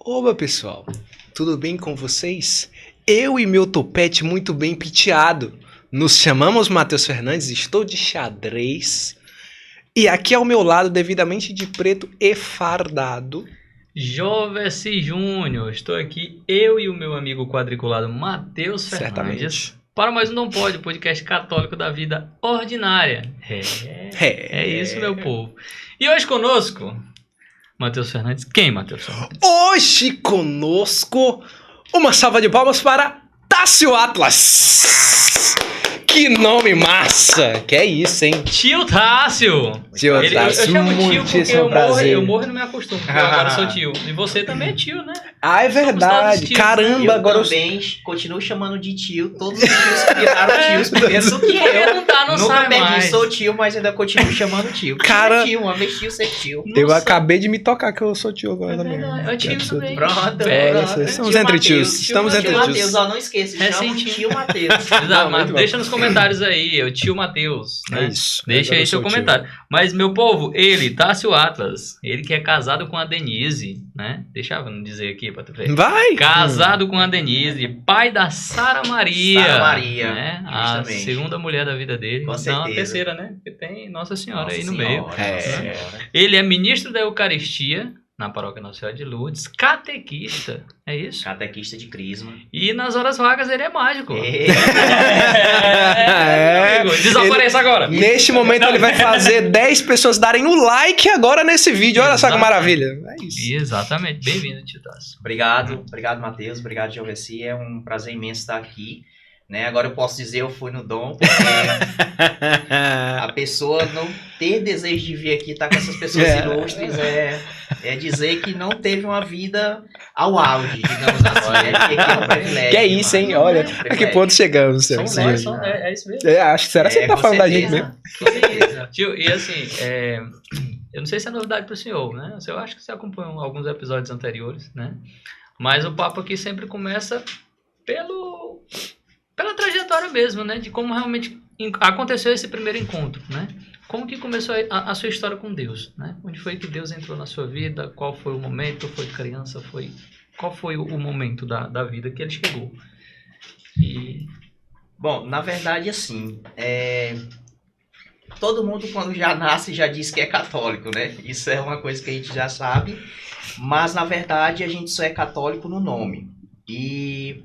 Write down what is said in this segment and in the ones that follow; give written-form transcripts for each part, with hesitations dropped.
Oba, pessoal, tudo bem com vocês? Eu e meu topete muito bem penteado. Nos chamamos Matheus Fernandes, estou de xadrez. E aqui ao meu lado, devidamente de preto e fardado. Jovesi Júnior, estou aqui, eu e o meu amigo quadriculado Matheus Fernandes, para mais um Não Pode, podcast católico da vida ordinária. É isso, meu povo. E hoje conosco, Matheus Fernandes. Quem, Matheus Fernandes? Hoje conosco, uma salva de palmas para Tássio Atlas. Que nome massa! Que é isso, hein? Tio Tássio! Tio Tássio, eu chamo tio porque eu morro e não me acostumo, porque eu agora sou tio. E você também é tio, né? Ah, é verdade. Tios, Caramba, eu agora também continuo chamando de tio. Todos os tios que viraram tios primeiro do que eu. Não Nunca sai perdi, mais. sou tio, mas ainda continuo chamando tio. Cara- Tio, uma vez tio, ser tio. Eu Nossa. acabei de me tocar que eu sou tio agora É também. verdade, é tio Que absurdo. também. Pronto, Estamos Tio entre Mateus, tios. tio Estamos entre Tio tios. Matheus, ó, não esqueça, chama Recentinho. tio Matheus. Exato, Não, mas muito bom. deixa nos comentários aí, o tio Matheus, né? É isso. Deixa Agora aí eu seu sou tio. comentário. Mas, meu povo, ele, Tássio Atlas, ele que é casado com a Denise, né? Deixa eu dizer aqui pra tu ver. Vai! Casado com a Denise, pai da Sara Maria. Sara Maria, Né? A justamente. segunda mulher da vida dele. Com Não, a certeza. terceira, né? Porque tem Nossa Senhora Nossa aí no Senhora, meio. Nossa É. Senhora. Ele é ministro da Eucaristia na paróquia Nossa Senhora de Lourdes, catequista, é isso? Catequista de Crisma. E nas horas vagas ele é mágico. É. É. Amigo, desapareça agora. Neste momento ele vai fazer 10 pessoas darem o like agora nesse vídeo. Olha só que maravilha. É isso. Exatamente. Bem-vindo, Tio Tássio. Obrigado, Matheus, obrigado, Jovesi. É um prazer imenso estar aqui. Né? Agora eu posso dizer eu fui no dom, porque a pessoa não ter desejo de vir aqui estar com essas pessoas ilustres é dizer que não teve uma vida ao auge, digamos assim, né? Porque aqui é um privilégio. Que é isso, hein? demais. Olha, É um a que privilégio. ponto chegamos. Somos senhor? nós, é isso mesmo. Acho que será que você tá com falando da gente certeza. mesmo? Com certeza. Tio, e assim, eu não sei se é novidade pro senhor, né? Eu acho que você acompanhou alguns episódios anteriores, né? Mas o papo aqui sempre começa pela trajetória mesmo, né? De como realmente aconteceu esse primeiro encontro, né? Como que começou a sua história com Deus, né? Onde foi que Deus entrou na sua vida? Qual foi o momento? Foi criança? Qual foi o momento da vida que ele chegou? E... Bom, na verdade, assim, todo mundo quando já nasce já diz que é católico, né? Isso é uma coisa que a gente já sabe, mas na verdade a gente só é católico no nome. E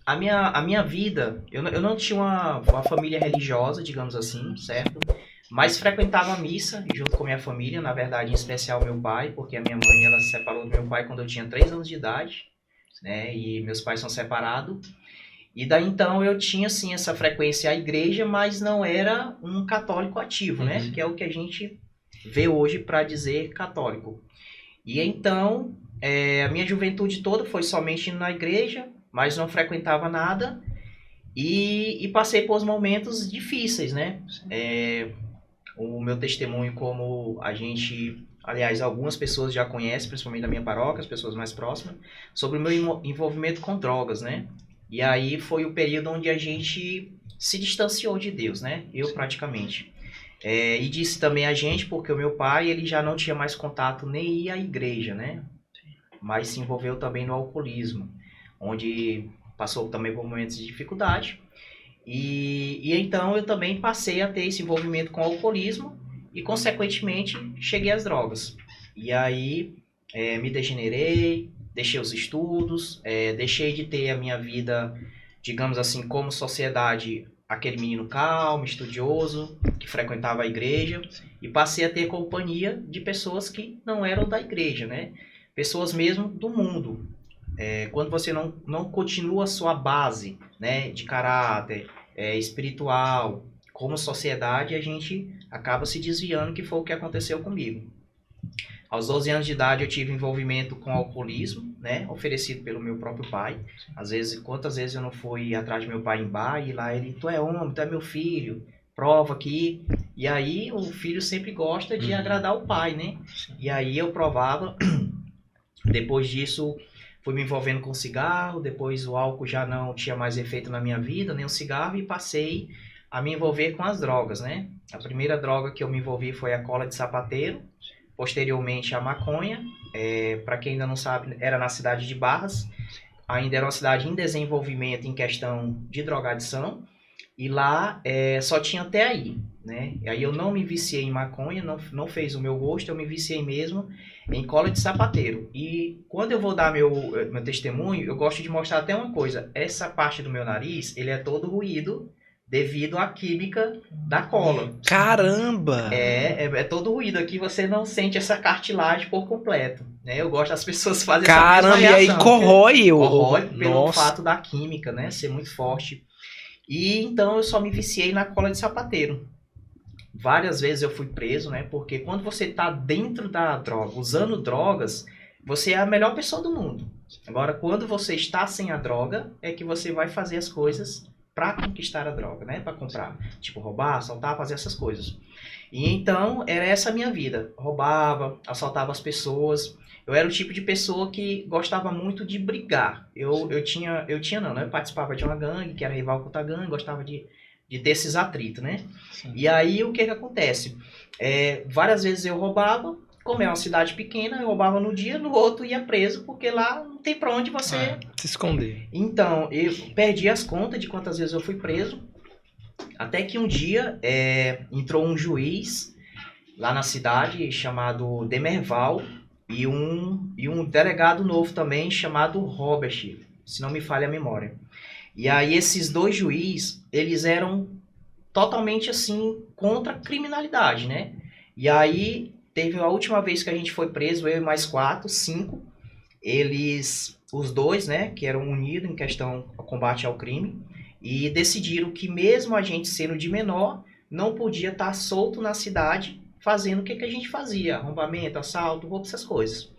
a minha vida, eu não tinha uma família religiosa, digamos assim, certo? Mas frequentava a missa junto com a minha família, na verdade, em especial meu pai, porque a minha mãe ela se separou do meu pai quando eu tinha 3 anos de idade, né? E meus pais são separados. E daí então eu tinha assim essa frequência à igreja, mas não era um católico ativo, né? Uhum. Que é o que a gente vê hoje para dizer católico. E então a minha juventude toda foi somente indo na igreja, mas não frequentava nada e passei por momentos difíceis, né? O meu testemunho, como a gente, aliás, algumas pessoas já conhecem, principalmente da minha paróquia, as pessoas mais próximas, sobre o meu envolvimento com drogas, né? E aí foi o período onde a gente se distanciou de Deus, né? Eu praticamente. E disse também a gente, porque o meu pai, ele já não tinha mais contato, nem ia à igreja, né? Mas se envolveu também no alcoolismo, onde passou também por momentos de dificuldade. E então eu também passei a ter esse envolvimento com o alcoolismo e, consequentemente, cheguei às drogas. E aí me degenerei, deixei os estudos, deixei de ter a minha vida, digamos assim, como sociedade, aquele menino calmo, estudioso, que frequentava a igreja, e passei a ter companhia de pessoas que não eram da igreja, né? Pessoas mesmo do mundo. Quando você não continua a sua base, né, de caráter espiritual, como sociedade, a gente acaba se desviando, que foi o que aconteceu comigo. Aos 12 anos de idade eu tive envolvimento com alcoolismo, né, oferecido pelo meu próprio pai. Às vezes, quantas vezes eu não fui atrás do meu pai em bar e lá ele, tu é homem, tu é meu filho, prova aqui. E aí o filho sempre gosta de agradar o pai, né? E aí eu provava. Depois disso fui me envolvendo com cigarro, depois o álcool já não tinha mais efeito na minha vida, nem o cigarro, e passei a me envolver com as drogas, né? A primeira droga que eu me envolvi foi a cola de sapateiro, posteriormente a maconha. Para quem ainda não sabe, era na cidade de Barras. Ainda era uma cidade em desenvolvimento em questão de drogadição. E lá só tinha até aí, né? E aí eu não me viciei em maconha, não fez o meu gosto, eu me viciei mesmo em cola de sapateiro. E quando eu vou dar meu testemunho, eu gosto de mostrar até uma coisa. Essa parte do meu nariz, ele é todo ruído devido à química da cola. Caramba! É todo ruído aqui, você não sente essa cartilagem por completo, né? Eu gosto das pessoas fazerem Caramba, essa mesma reação. E aí corrói Corrói pelo fato da química, né? Ser muito forte. E então eu só me viciei na cola de sapateiro. Várias vezes eu fui preso, né? Porque quando você tá dentro da droga, usando drogas, você é a melhor pessoa do mundo. Agora, quando você está sem a droga, é que você vai fazer as coisas para conquistar a droga, né? Para comprar. Tipo, roubar, assaltar, fazer essas coisas. E então, era essa a minha vida. Roubava, assaltava as pessoas. Eu era o tipo de pessoa que gostava muito de brigar. Eu participava de uma gangue, que era rival com outra gangue, gostava de ter esses atritos, né? Sim. E aí, o que acontece? Várias vezes eu roubava, como é uma cidade pequena, eu roubava no dia, no outro ia preso, porque lá não tem pra onde você... se esconder. Então, eu perdi as contas de quantas vezes eu fui preso, até que um dia entrou um juiz lá na cidade, chamado Demerval, e um delegado novo também, chamado Robert, se não me falha a memória. E aí esses dois juízes, eles eram totalmente assim, contra a criminalidade, né? E aí teve a última vez que a gente foi preso, eu e mais 5, eles, os dois, né, que eram unidos em questão ao combate ao crime, e decidiram que mesmo a gente sendo de menor, não podia estar solto na cidade fazendo o que a gente fazia, arrombamento, assalto, roubo, essas coisas.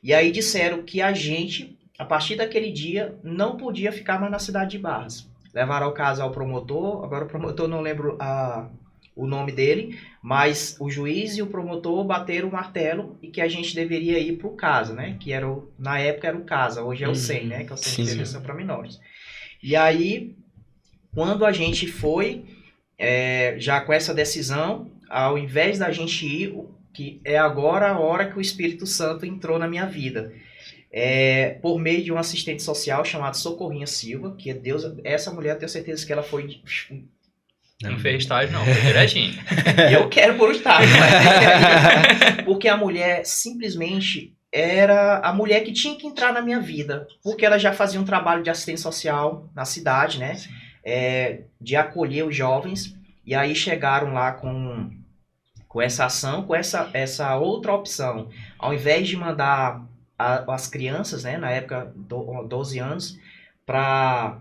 E aí disseram que a gente, a partir daquele dia, não podia ficar mais na cidade de Barras. Levaram o caso ao promotor, agora o promotor não lembro o nome dele, mas o juiz e o promotor bateram o martelo e que a gente deveria ir para o CASA, né? Que era na época era o CASA, hoje é o SEM, né? Que é o Centro de Detenção para Menores. E aí, quando a gente foi, já com essa decisão, ao invés da gente ir, que é agora a hora que o Espírito Santo entrou na minha vida, por meio de um assistente social chamado Socorrinha Silva, que é Deus, essa mulher eu tenho certeza que ela foi... Não fez estágio não, foi direitinho. Eu quero por estágio, porque a mulher simplesmente era a mulher que tinha que entrar na minha vida, porque ela já fazia um trabalho de assistente social na cidade, né? De acolher os jovens. E aí chegaram lá com essa ação, com essa outra opção. Ao invés de mandar as crianças, né, na época, 12 anos, para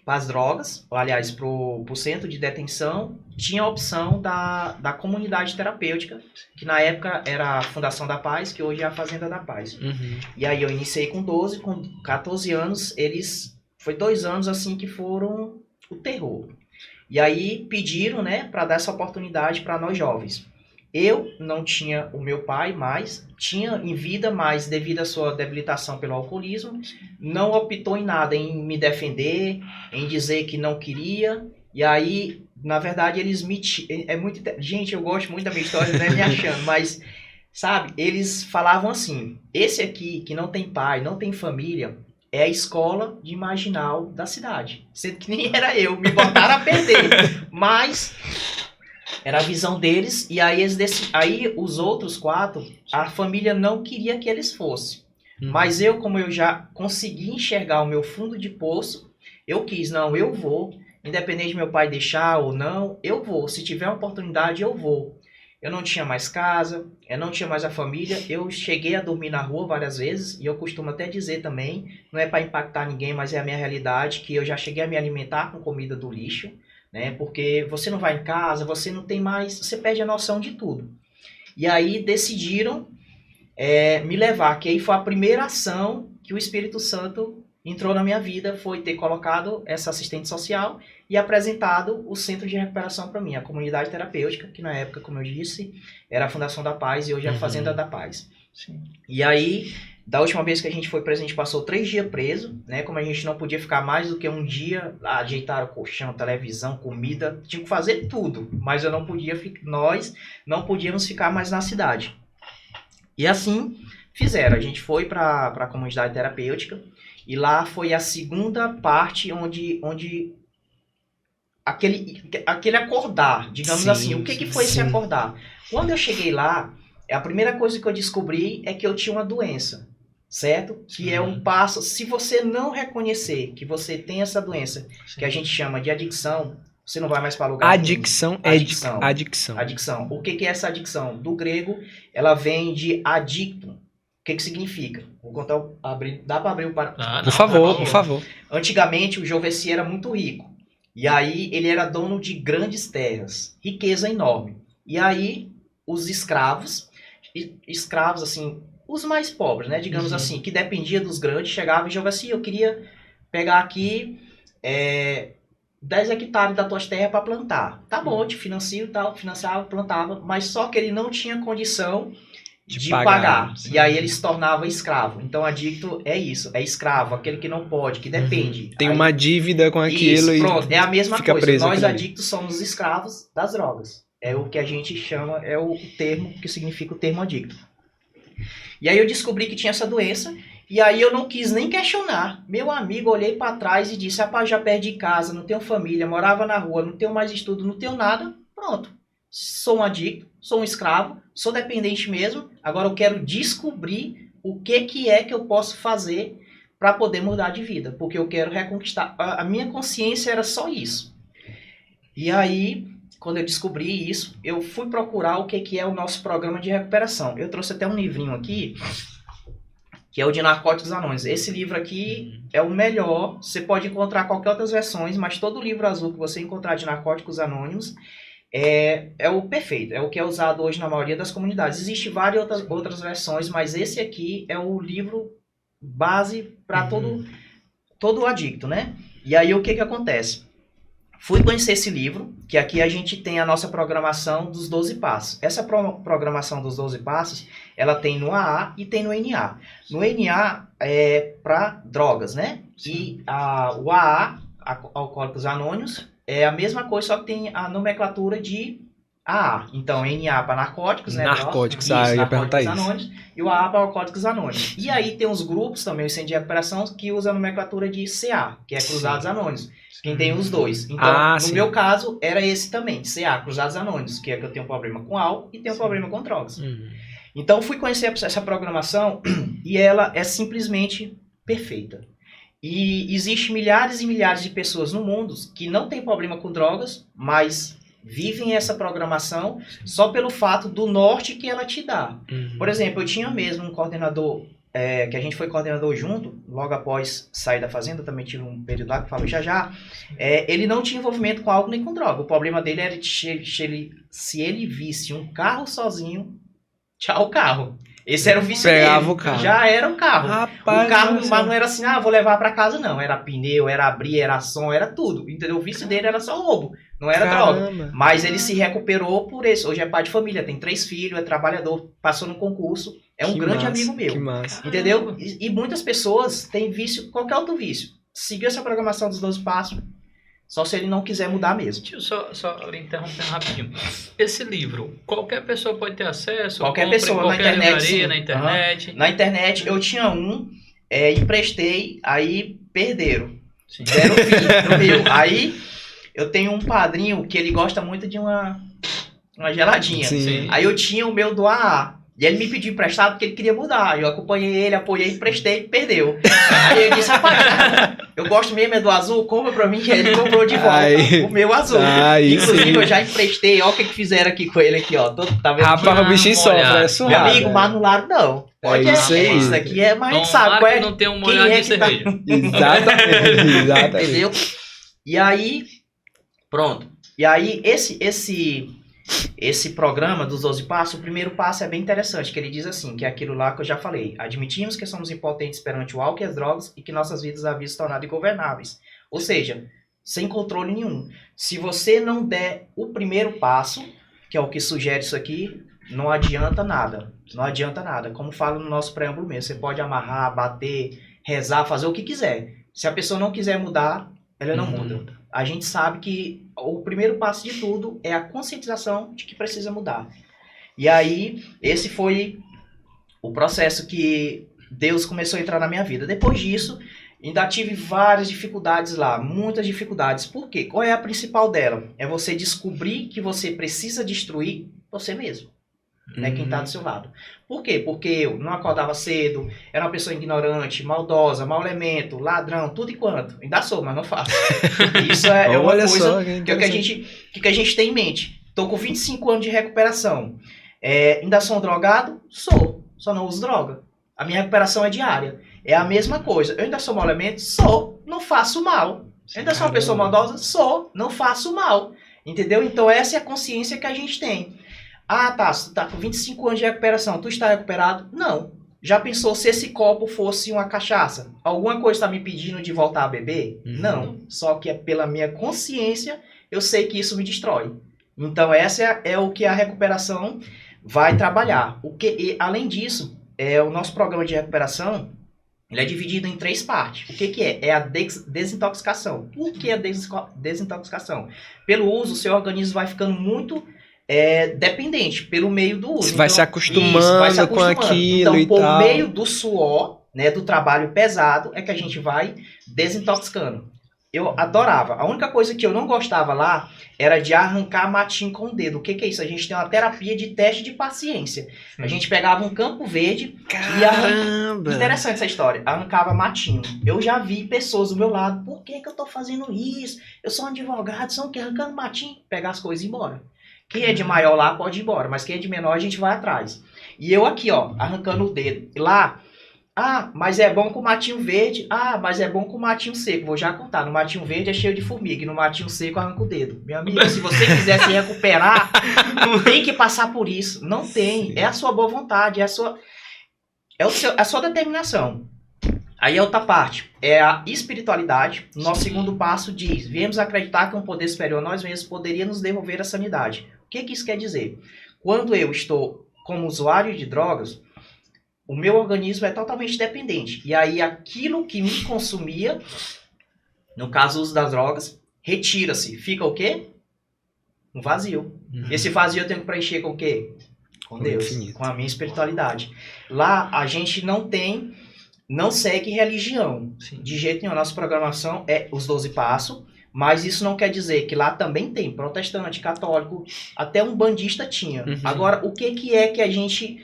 as drogas, ou, aliás, para o centro de detenção, tinha a opção da comunidade terapêutica, que na época era a Fundação da Paz, que hoje é a Fazenda da Paz. Uhum. E aí eu iniciei com 12, com 14 anos, foi 2 anos assim que foram o terror. E aí pediram, né, para dar essa oportunidade para nós jovens. Eu não tinha o meu pai mais, tinha em vida, mas devido à sua debilitação pelo alcoolismo, não optou em nada, em me defender, em dizer que não queria. E aí, na verdade, eles me... Gente, eu gosto muito da minha história, não é me achando, mas, sabe, eles falavam assim, esse aqui que não tem pai, não tem família... é a escola de marginal da cidade. Sendo que nem era eu, me botaram a perder. Mas era a visão deles, e aí os outros 4, a família não queria que eles fossem. Mas eu, como eu já consegui enxergar o meu fundo de poço, eu quis, não, eu vou. Independente de meu pai deixar ou não, eu vou. Se tiver uma oportunidade, eu vou. Eu não tinha mais casa, eu não tinha mais a família, eu cheguei a dormir na rua várias vezes, e eu costumo até dizer também, não é para impactar ninguém, mas é a minha realidade, que eu já cheguei a me alimentar com comida do lixo, né? Porque você não vai em casa, você não tem mais, você perde a noção de tudo. E aí decidiram me levar, que aí foi a primeira ação que o Espírito Santo entrou na minha vida, foi ter colocado essa assistente social e apresentado o centro de recuperação para mim, a comunidade terapêutica, que na época, como eu disse, era a Fundação da Paz e hoje é a Fazenda da Paz. Sim. E aí, da última vez que a gente foi preso, a gente passou 3 dias preso, né? Como a gente não podia ficar mais do que um dia, ajeitaram colchão, televisão, comida, tinha que fazer tudo, mas nós não podíamos ficar mais na cidade. E assim fizeram. A gente foi para a comunidade terapêutica e lá foi a segunda parte onde aquele acordar, digamos assim. O que foi esse acordar? Quando eu cheguei lá, a primeira coisa que eu descobri é que eu tinha uma doença, certo? Que é um passo, se você não reconhecer que você tem essa doença, que a gente chama de adicção, você não vai mais para lugar nenhum. Adicção. Adicção. O que é essa adicção? Do grego, ela vem de adicto. O que significa? Vou contar, dá para abrir o Por favor. Antigamente, o Jovessi era muito rico. E aí, ele era dono de grandes terras. Riqueza enorme. E aí, os escravos, assim, os mais pobres, né? Digamos assim, que dependia dos grandes, chegavam e Jovessi, eu queria pegar aqui 10 hectares da tua terra para plantar. Tá bom, eu te financio e tal, financiava, plantava, mas só que ele não tinha condição de pagar. E aí ele se tornava escravo. Então, adicto é isso, é escravo, aquele que não pode, que depende. Tem aí, uma dívida com aquilo pronto, é a mesma coisa. Nós adictos somos escravos das drogas. É o que a gente chama, é o termo que significa o termo adicto. E aí eu descobri que tinha essa doença, e aí eu não quis nem questionar. Meu amigo, olhei para trás e disse, rapaz, já perdi casa, não tenho família, morava na rua, não tenho mais estudo, não tenho nada, pronto. Sou um adicto, sou um escravo, sou dependente mesmo, agora eu quero descobrir o que é que eu posso fazer para poder mudar de vida, porque eu quero reconquistar. A minha consciência era só isso. E aí, quando eu descobri isso, eu fui procurar o que é o nosso programa de recuperação. Eu trouxe até um livrinho aqui, que é o de Narcóticos Anônimos. Esse livro aqui é o melhor, você pode encontrar qualquer outras versões, mas todo livro azul que você encontrar de Narcóticos Anônimos é o perfeito, é o que é usado hoje na maioria das comunidades. Existem várias outras versões, mas esse aqui é o livro base para todo adicto, né? E aí o que acontece? Fui conhecer esse livro, que aqui a gente tem a nossa programação dos 12 passos. Essa programação dos 12 passos, ela tem no AA e tem no NA. No NA é para drogas, né? Sim. E o AA, Alcoólicos Anônimos, é a mesma coisa, só que tem a nomenclatura de AA. Então, NA para narcóticos, né? Narcóticos, eu ia perguntar Anônimos, isso. E o AA para Alcoólicos Anônimos. E aí tem os grupos também, o Centro de Recuperação, que usa a nomenclatura de CA, que é Cruzados Anônimos. Quem tem os dois. Então, no meu caso, era esse também, CA, Cruzados Anônimos, que é que eu tenho um problema com álcool e tenho um problema com drogas. Então, fui conhecer essa programação e ela é simplesmente perfeita. E existe milhares e milhares de pessoas no mundo que não têm problema com drogas, mas vivem essa programação só pelo fato do norte que ela te dá. Por exemplo, eu tinha mesmo um coordenador, que a gente foi coordenador junto, logo após sair da fazenda, também tive um período lá que eu falo já. Ele não tinha envolvimento com álcool nem com droga. O problema dele era se ele visse um carro sozinho, tchau carro. Esse era o vício dele. Pegava o carro. Já era o carro. Rapaz, o carro, mas não era assim, vou levar pra casa, não. Era pneu, era abrir, era som, era tudo. Entendeu? O vício dele era só roubo, não era droga. Mas ele se recuperou por isso. Hoje é pai de família, tem 3 filhos, é trabalhador, passou no concurso. É um grande amigo meu. Que massa. Entendeu? E muitas pessoas têm vício, qualquer outro vício. Seguiu essa programação dos 12 passos, só se ele não quiser mudar mesmo. Tio, só interrompendo rapidinho. Esse livro, qualquer pessoa pode ter acesso? Qualquer pessoa na internet. Sim. Na internet. Na internet eu tinha emprestei, aí perderam. Sim. Deram fim no meu. Aí eu tenho um padrinho que ele gosta muito de uma geladinha. Sim. Aí eu tinha o meu do AA. E ele me pediu emprestado porque ele queria mudar. Eu acompanhei ele, apoiei, emprestei, perdeu. Aí ele disse, rapaz, eu gosto mesmo do azul, compra pra mim. Ele comprou de volta o meu azul. Inclusive, eu já emprestei, ó o que fizeram aqui com ele aqui, ó. Tá vendo? Rapaz, o bichinho sofre, é suave. Meu amigo, mas anularam não. Pode isso aqui é, mas a gente sabe qual é. Não tem um molhado de cerveja. Exatamente. Entendeu? E aí, pronto. E aí, esse programa dos 12 passos, o primeiro passo é bem interessante, que ele diz assim, que é aquilo lá que eu já falei. Admitimos que somos impotentes perante o álcool e as drogas e que nossas vidas haviam se tornado ingovernáveis. Ou seja, sem controle nenhum. Se você não der o primeiro passo, que é o que sugere isso aqui, não adianta nada. Não adianta nada. Como fala no nosso preâmbulo mesmo, você pode amarrar, bater, rezar, fazer o que quiser. Se a pessoa não quiser mudar, ela não muda. A gente sabe que o primeiro passo de tudo é a conscientização de que precisa mudar. E aí, esse foi o processo que Deus começou a entrar na minha vida. Depois disso, ainda tive várias dificuldades lá, muitas dificuldades. Por quê? Qual é a principal dela? É você descobrir que você precisa destruir você mesmo. Né, quem está do seu lado. Por quê? Porque eu não acordava cedo, era uma pessoa ignorante, maldosa, mau elemento, ladrão, tudo e quanto. Ainda sou, mas não faço. Isso é uma coisa só, que a gente tem em mente. Estou com 25 anos de recuperação. Ainda sou um drogado? Sou. Só não uso droga. A minha recuperação é diária. É a mesma coisa. Eu ainda sou mau elemento? Sou. Não faço mal. Eu ainda sou uma pessoa maldosa? Sou. Não faço mal. Entendeu? Então essa é a consciência que a gente tem. Ah, tá, tu tá com 25 anos de recuperação, tu está recuperado? Não. Já pensou se esse copo fosse uma cachaça? Alguma coisa está me pedindo de voltar a beber? Não. Só que é pela minha consciência, eu sei que isso me destrói. Então essa é o que a recuperação vai trabalhar. Além disso, o nosso programa de recuperação, ele é dividido em 3 partes. O que é? É a desintoxicação. Por que a desintoxicação? Pelo uso, o seu organismo vai ficando muito... dependente pelo meio do uso. Você vai se acostumando com aquilo e tal. Então, por meio do suor, né, do trabalho pesado, é que a gente vai desintoxicando. Eu adorava. A única coisa que eu não gostava lá era de arrancar matinho com o dedo. O que é isso? A gente tem uma terapia de teste de paciência. A gente pegava um campo verde e arrancava. Interessante essa história. Arrancava matinho. Eu já vi pessoas do meu lado. Por que eu tô fazendo isso? Eu sou um advogado, sou o quê? Arrancando matinho. Pegar as coisas e ir embora. Quem é de maior lá pode ir embora, mas quem é de menor a gente vai atrás. E eu aqui, ó, arrancando o dedo. Lá, mas é bom com matinho verde. Mas é bom com matinho seco. Vou já contar. No matinho verde é cheio de formiga e no matinho seco arranca o dedo. Meu amigo, se você quiser se recuperar, não tem que passar por isso. Não tem. Sim. É a sua boa vontade, é a sua determinação. Aí a outra parte é a espiritualidade. Nosso segundo passo diz: viemos acreditar que um poder superior a nós mesmos poderia nos devolver a sanidade. O que isso quer dizer? Quando eu estou como usuário de drogas, o meu organismo é totalmente dependente. E aí aquilo que me consumia, no caso o uso das drogas, retira-se. Fica o quê? Um vazio. Esse vazio eu tenho que preencher com o quê? Com Deus, com a minha espiritualidade. Lá a gente não segue religião. Sim. De jeito nenhum. Nossa programação é os 12 passos, mas isso não quer dizer que lá também tem protestante, católico, até um bandista tinha. Agora, o que é que a gente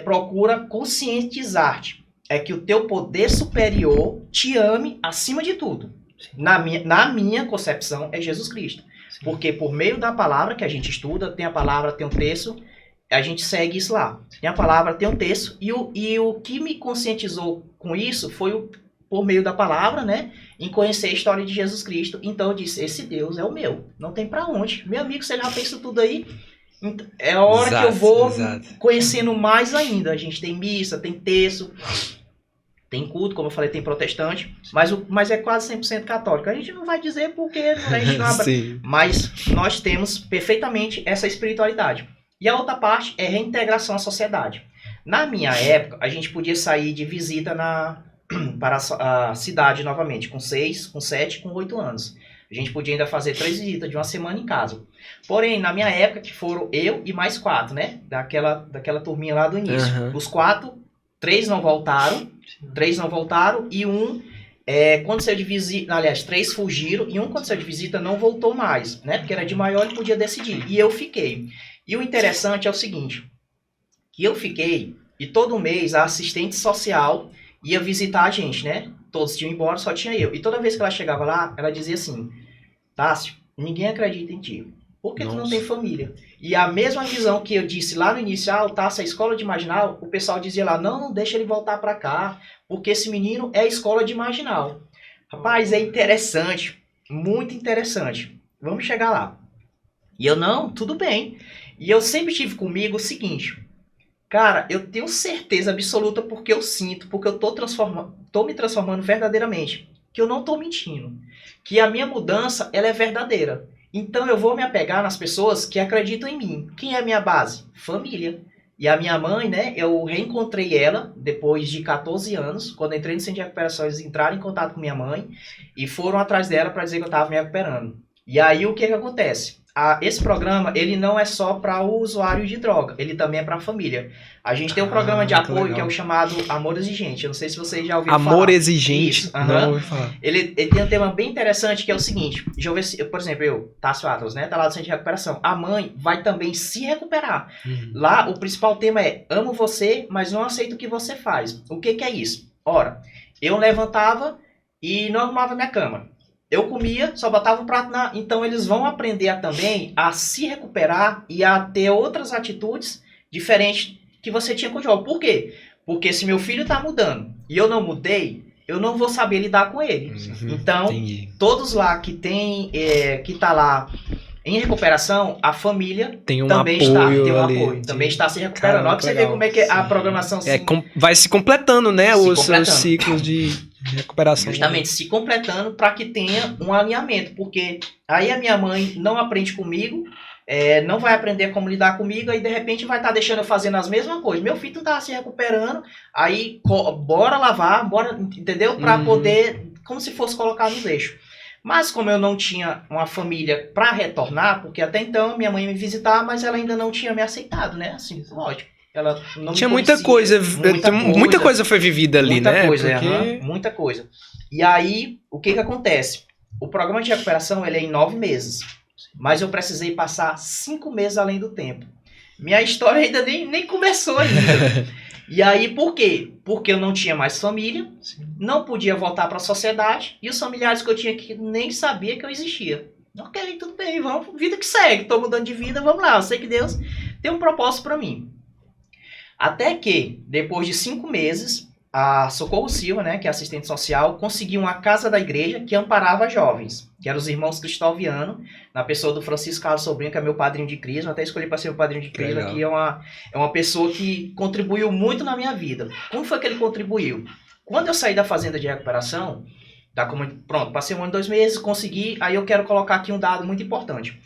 procura conscientizar-te? É que o teu poder superior te ame acima de tudo. Na minha concepção, é Jesus Cristo. Sim. Porque por meio da palavra que a gente estuda, tem a palavra, tem o texto, a gente segue isso lá. Tem a palavra, tem um texto, e o que me conscientizou com isso foi por meio da palavra, né? Em conhecer a história de Jesus Cristo. Então eu disse, esse Deus é o meu. Não tem pra onde. Meu amigo, você já fez isso tudo aí? É a hora que eu vou conhecendo mais ainda. A gente tem missa, tem texto, tem culto, como eu falei, tem protestante, mas é quase 100% católico. A gente não vai dizer porque a gente não abre. Mas nós temos perfeitamente essa espiritualidade. E a outra parte é reintegração à sociedade. Na minha época, a gente podia sair de visita para a cidade novamente, com 6, com 7, com 8 anos. A gente podia ainda fazer 3 visitas de uma semana em casa. Porém, na minha época, que foram eu e mais 4, né? Daquela turminha lá do início. Os 4, 3 não voltaram. 3 não voltaram e um... quando saiu de visita, aliás, 3 fugiram e um quando saiu de visita não voltou mais, né? Porque era de maior, ele podia decidir. E eu fiquei. E o interessante é o seguinte, que eu fiquei e todo mês a assistente social ia visitar a gente, né? Todos tinham ido embora, só tinha eu. E toda vez que ela chegava lá, ela dizia assim, Tássio, ninguém acredita em ti. Por que tu não tem família? E a mesma visão que eu disse lá no início, o Tássio é escola de marginal, o pessoal dizia lá, não deixa ele voltar pra cá, porque esse menino é escola de marginal. Rapaz, é interessante, muito interessante. Vamos chegar lá. E eu, não, tudo bem. E eu sempre tive comigo o seguinte, cara, eu tenho certeza absoluta porque eu sinto, porque eu tô me transformando verdadeiramente, que eu não tô mentindo, que a minha mudança, ela é verdadeira. Então eu vou me apegar nas pessoas que acreditam em mim. Quem é a minha base? Família. E a minha mãe, né, eu reencontrei ela depois de 14 anos, quando entrei no centro de recuperação, eles entraram em contato com minha mãe e foram atrás dela para dizer que eu estava me recuperando. E aí o que acontece? esse programa, ele não é só para o usuário de droga, ele também é para a família. A gente tem um programa de apoio que é o chamado Amor Exigente. Eu não sei se vocês já ouviram falar. Amor Exigente? Isso, não ouvi falar. Ele tem um tema bem interessante que é o seguinte. Deixa eu ver se, por exemplo, Tássio Atlas, né? Tá lá no centro de recuperação. A mãe vai também se recuperar. Lá, o principal tema é: amo você, mas não aceito o que você faz. O que é isso? Ora, eu levantava e não arrumava minha cama. Eu comia, só botava o prato na... Então, eles vão aprender também a se recuperar e a ter outras atitudes diferentes que você tinha com o jovem. Por quê? Porque se meu filho tá mudando e eu não mudei, eu não vou saber lidar com ele. Então, todos lá que tem, que tá lá em recuperação, a família tem um também apoio, também está se recuperando. Olha pra você ver como é que a programação vai se completando, né? Os ciclos de recuperação. Justamente, se completando para que tenha um alinhamento. Porque aí a minha mãe não aprende comigo, não vai aprender como lidar comigo, aí de repente vai estar deixando eu fazendo as mesmas coisas. Meu filho não tá se recuperando, aí bora lavar, bora, entendeu? Para poder, como se fosse colocar no eixo. Mas como eu não tinha uma família para retornar, porque até então minha mãe ia me visitar, mas ela ainda não tinha me aceitado, né? Assim, lógico. Ela não tinha muita coisa foi vivida ali, muita né? Coisa, muita coisa. E aí, o que acontece? O programa de recuperação ele é em 9 meses, mas eu precisei passar 5 meses além do tempo. Minha história ainda nem começou ainda. E aí, por quê? Porque eu não tinha mais família, não podia voltar para a sociedade, e os familiares que eu tinha que nem sabia que eu existia. Ok, tudo bem, vamos, vida que segue, estou mudando de vida, vamos lá, eu sei que Deus tem um propósito para mim. Até que, depois de 5 meses, a Socorro Silva, né, que é assistente social, conseguiu uma casa da igreja que amparava jovens, que eram os irmãos Cristóviano, na pessoa do Francisco Carlos Sobrinho, que é meu padrinho de crisma. Até escolhi para ser meu padrinho de crisma, que é uma pessoa que contribuiu muito na minha vida. Como foi que ele contribuiu? Quando eu saí da fazenda de recuperação, pronto, passei 1 ano e 2 meses, consegui, aí eu quero colocar aqui um dado muito importante.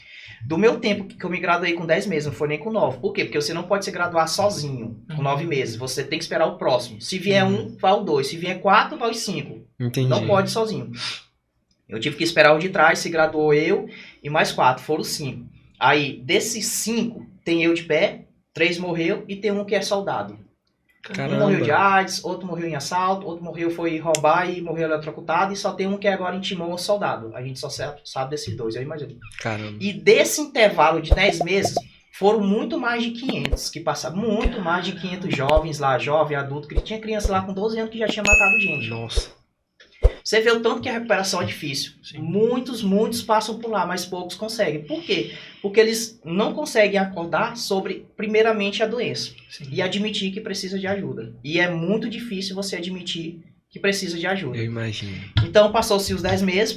Do meu tempo, que eu me graduei com 10 meses, não foi nem com 9. Por quê? Porque você não pode se graduar sozinho com 9 meses. Você tem que esperar o próximo. Se vier 1, vai o 2. Se vier 4, vai o 5. Entendi. Não pode sozinho. Eu tive que esperar o de trás, se graduou eu e mais 4, foram 5. Aí, desses 5, tem eu de pé, 3 morreu e tem um que é soldado. Caramba. Um morreu de AIDS, outro morreu em assalto, outro foi roubar e morreu eletrocutado, e só tem um que agora intimou um soldado. A gente só sabe desses 2, eu imagino. Caramba. E desse intervalo de 10 meses, foram muito mais de 500 que passaram. Muito mais de 500 jovens lá, jovem, adulto, que tinha criança lá com 12 anos que já tinha matado gente. Nossa. Você vê o tanto que a recuperação é difícil. Sim. Muitos passam por lá, mas poucos conseguem. Por quê? Porque eles não conseguem acordar sobre, primeiramente, a doença. Sim. E admitir que precisa de ajuda. E é muito difícil você admitir que precisa de ajuda. Eu imagino. Então, passou-se os 10 meses,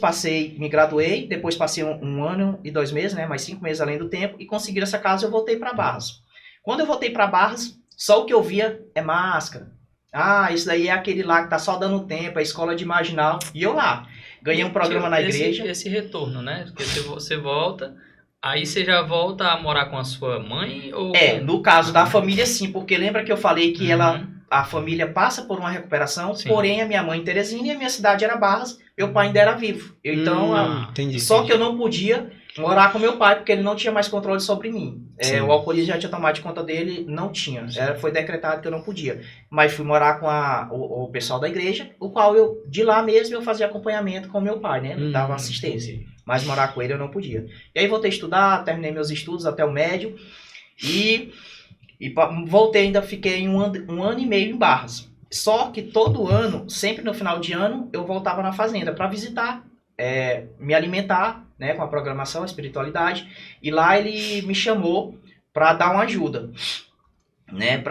me graduei, depois passei 1 ano e 2 meses, né, mais 5 meses além do tempo, e consegui essa casa, eu voltei para Barras. Quando eu voltei para Barras, só o que eu via é máscara. Ah, isso daí é aquele lá que tá só dando tempo, a escola de marginal. E eu lá, ganhei um programa na igreja. Esse retorno, né? Porque você volta, aí você já volta a morar com a sua mãe? Ou... no caso da família sim, porque lembra que eu falei que a família passa por uma recuperação, sim. Porém a minha mãe Terezinha e a minha cidade era Barras, meu pai ainda era vivo. Entendi. Que eu não podia morar com meu pai, porque ele não tinha mais controle sobre mim. O alcoolismo já tinha tomado de conta dele, não tinha. Foi decretado que eu não podia. Mas fui morar com o pessoal da igreja, o qual de lá mesmo eu fazia acompanhamento com meu pai, né? Dava assistência. Mas morar com ele eu não podia. E aí voltei a estudar, terminei meus estudos até o médio. E voltei, ainda fiquei um ano e meio em Barras. Só que todo ano, sempre no final de ano, eu voltava na fazenda para visitar, me alimentar, né, com a programação, a espiritualidade, e lá ele me chamou para dar uma ajuda, né,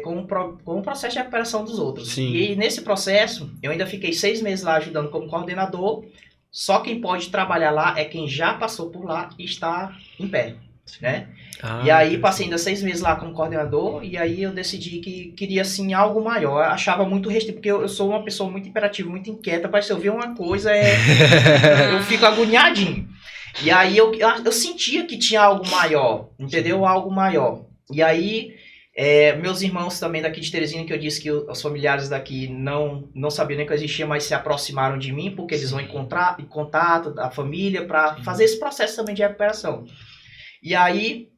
com o processo de recuperação dos outros. Sim. E nesse processo, eu ainda fiquei 6 meses lá ajudando como coordenador, só quem pode trabalhar lá é quem já passou por lá e está em pé, né? E aí passei ainda 6 meses lá como coordenador, e aí eu decidi que queria assim algo maior. Eu achava muito restrito, porque eu sou uma pessoa muito imperativa, muito inquieta, mas se eu ver uma coisa eu fico agoniadinho. E aí eu sentia que tinha algo maior, entendeu? Algo maior. E aí Meus irmãos também daqui de Teresina, que eu disse que os familiares daqui não sabiam nem que eu existia, mas se aproximaram de mim, porque eles vão em contato da família para fazer esse processo também de recuperação. E aí,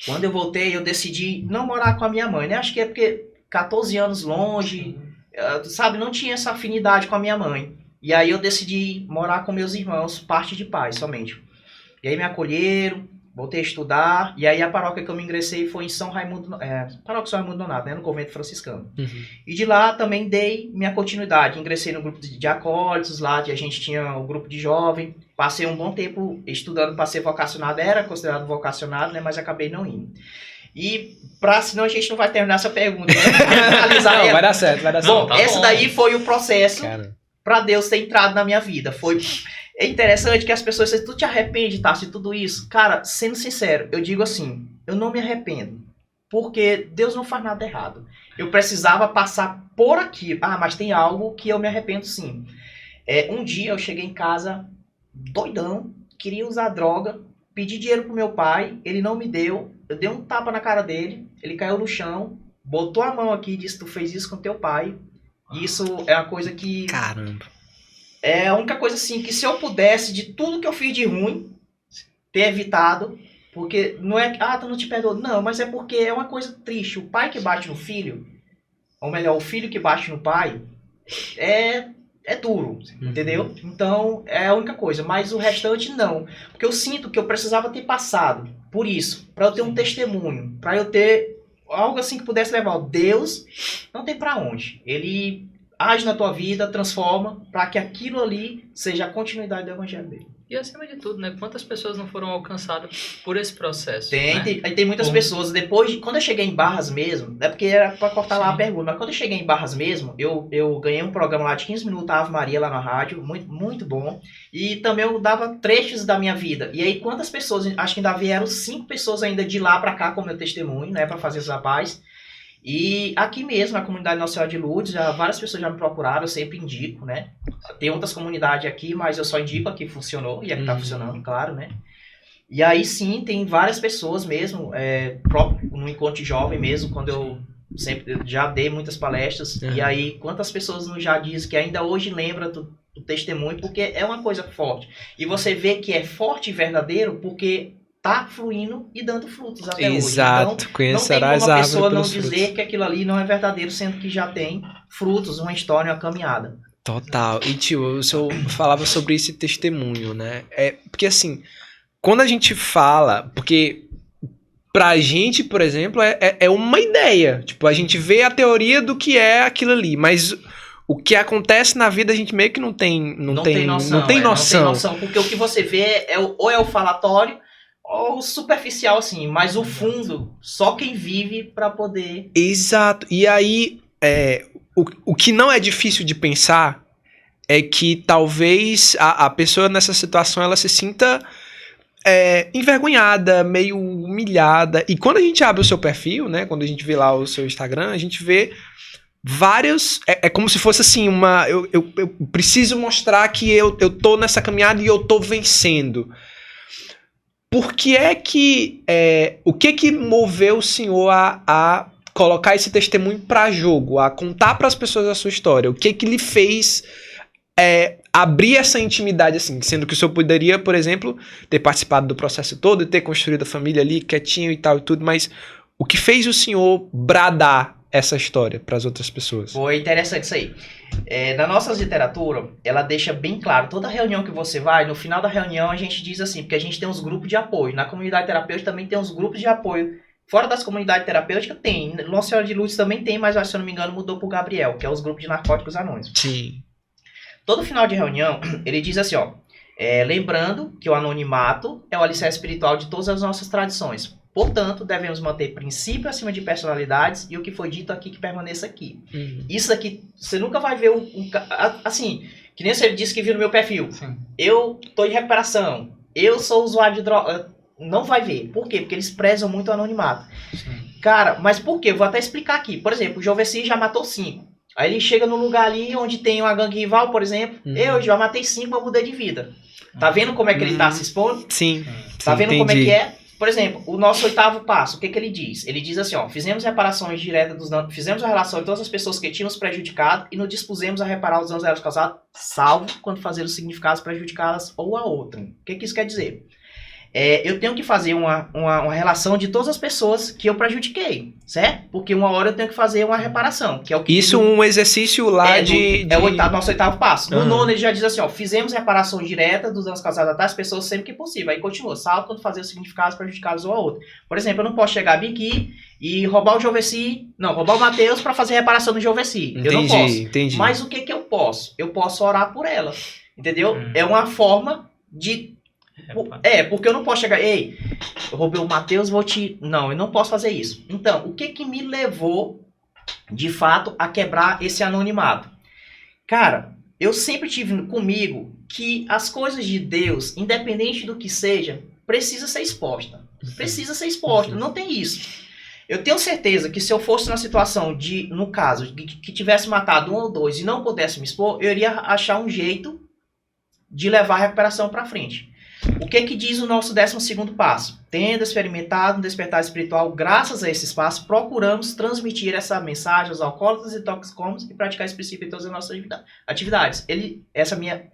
quando eu voltei, eu decidi não morar com a minha mãe, né? Acho que é porque 14 anos longe, sabe, não tinha essa afinidade com a minha mãe. E aí eu decidi morar com meus irmãos, parte de pai somente. E aí me acolheram, voltei a estudar, e aí a paróquia que eu me ingressei foi em São Raimundo, paróquia São Raimundo Nonato, né, no convento franciscano. E de lá também dei minha continuidade, ingressei no grupo de acólitos, lá a gente tinha o grupo de jovem, passei um bom tempo estudando para ser vocacionado, era considerado vocacionado, né, mas acabei não indo. E senão a gente não vai terminar essa pergunta, né? Não, vai dar certo, vai dar certo. Bom, essa daí foi o processo para Deus ter entrado na minha vida, É interessante que as pessoas dizem, tu te arrepende, tá, de tudo isso? Cara, sendo sincero, eu digo assim, eu não me arrependo. Porque Deus não faz nada errado. Eu precisava passar por aqui. Mas tem algo que eu me arrependo sim. Um dia eu cheguei em casa doidão, queria usar droga, pedi dinheiro pro meu pai, ele não me deu, eu dei um tapa na cara dele, ele caiu no chão, botou a mão aqui e disse, tu fez isso com teu pai. E isso é uma coisa que... Caramba. É a única coisa assim, que se eu pudesse, de tudo que eu fiz de ruim, ter evitado, porque não é que, tu não te perdoou. Não, mas é porque é uma coisa triste. O pai que bate no filho, ou melhor, o filho que bate no pai, é duro, entendeu? Então, é a única coisa. Mas o restante, não. Porque eu sinto que eu precisava ter passado por isso, para eu ter um testemunho, para eu ter algo assim que pudesse levar. Deus não tem para onde. Ele... age na tua vida, transforma, para que aquilo ali seja a continuidade do evangelho dele. E acima de tudo, né? Quantas pessoas não foram alcançadas por esse processo? Tem muitas pessoas. Depois, quando eu cheguei em Barras mesmo, é porque era para cortar lá a pergunta, mas quando eu cheguei em Barras mesmo, eu ganhei um programa lá de 15 minutos, a Ave Maria lá na rádio, muito, muito bom. E também eu dava trechos da minha vida. E aí, quantas pessoas, acho que ainda vieram 5 pessoas ainda de lá para cá, como meu testemunho, né? Para fazer os rapazes. E aqui mesmo, na comunidade Nossa Senhora de Lourdes, várias pessoas já me procuraram, eu sempre indico, né? Tem outras comunidades aqui, mas eu só indico a que funcionou, e a que tá funcionando, claro, né? E aí sim, tem várias pessoas mesmo, próprio no Encontro Jovem mesmo, quando eu sempre já dei muitas palestras, e aí quantas pessoas não já dizem que ainda hoje lembra do testemunho, porque é uma coisa forte. E você vê que é forte e verdadeiro, porque... tá fluindo e dando frutos até hoje. Então, conhecerás não tem como a uma pessoa não frutos. dizer que aquilo ali não é verdadeiro, sendo que já tem frutos, uma história, uma caminhada. Total. E, tio, o senhor falava sobre esse testemunho, né? Porque, assim, quando a gente fala... Porque, pra gente, por exemplo, é uma ideia. Tipo, a gente vê a teoria do que é aquilo ali, mas... O que acontece na vida a gente meio que não tem noção. Não tem noção, porque o que você vê ou é o falatório, ou superficial, assim, mas o fundo, só quem vive para poder... Exato. E aí, o que não é difícil de pensar é que talvez a pessoa nessa situação, ela se sinta envergonhada, meio humilhada. E quando a gente abre o seu perfil, né, quando a gente vê lá o seu Instagram, a gente vê vários... É como se fosse assim, eu preciso mostrar que eu tô nessa caminhada e eu tô vencendo. Por que é que... o que moveu o senhor a colocar esse testemunho para jogo, a contar para as pessoas a sua história? O que lhe fez abrir essa intimidade assim? Sendo que o senhor poderia, por exemplo, ter participado do processo todo e ter construído a família ali quietinho e tal e tudo, mas o que fez o senhor bradar essa história para as outras pessoas? Foi interessante isso aí. Na nossa literatura, ela deixa bem claro, toda reunião que você vai, no final da reunião a gente diz assim, porque a gente tem uns grupos de apoio. Na comunidade terapêutica também tem uns grupos de apoio. Fora das comunidades terapêuticas tem. Nossa Senhora de Lourdes também tem, mas se eu não me engano mudou pro Gabriel, que é os grupos de narcóticos anônimos. Sim. Todo final de reunião, ele diz assim, ó, lembrando que o anonimato é o alicerce espiritual de todas as nossas tradições. Portanto, devemos manter princípio acima de personalidades e o que foi dito aqui que permaneça aqui. Isso aqui, você nunca vai ver assim, que nem você disse que viu no meu perfil. Sim. Eu tô em recuperação, eu sou usuário de droga. Não vai ver. Por quê? Porque eles prezam muito o anonimato. Sim. Cara, mas por quê? Eu vou até explicar aqui. Por exemplo, o Joveci já matou 5. Aí ele chega no lugar ali onde tem uma gangue rival, por exemplo. Eu já matei 5, mas mudei de vida. Tá vendo como é que ele tá se expondo? Sim. Tá vendo como é que é? Por exemplo, o nosso 8º passo, o que ele diz? Ele diz assim, ó, fizemos reparações diretas dos danos, fizemos a relação de todas as pessoas que tínhamos prejudicado e nos dispusemos a reparar os danos a elas causados, salvo quando fazer os significados prejudicadas ou a outra. O que isso quer dizer? Eu tenho que fazer uma relação de todas as pessoas que eu prejudiquei, certo? Porque uma hora eu tenho que fazer uma reparação, que é o que... Isso um exercício lá É o nosso 8º passo. No 9º ele já diz assim, ó, fizemos reparação direta dos danos causados a tais pessoas sempre que possível. Aí continua, salvo quando fazer os significados prejudicados ou a outra. Por exemplo, eu não posso chegar bem aqui e roubar o Joveci, não, roubar o Matheus para fazer reparação do Joveci. Eu não posso. Entendi. Mas o que eu posso? Eu posso orar por ela, entendeu? É uma forma de... porque eu não posso chegar, ei, eu roubei o Matheus, vou te... Não, eu não posso fazer isso. Então, o que me levou, de fato, a quebrar esse anonimato? Cara, eu sempre tive comigo que as coisas de Deus, independente do que seja, precisa ser exposta. Precisa ser exposta, não tem isso. Eu tenho certeza que se eu fosse na situação de, no caso, que tivesse matado 1 ou 2 e não pudesse me expor, eu iria achar um jeito de levar a recuperação para frente. O que diz o nosso 12º passo? Tendo experimentado um despertar espiritual, graças a esse passo, procuramos transmitir essa mensagem aos alcoólatras e toxicômanos e praticar esse princípio em todas as nossas atividades. Essa minha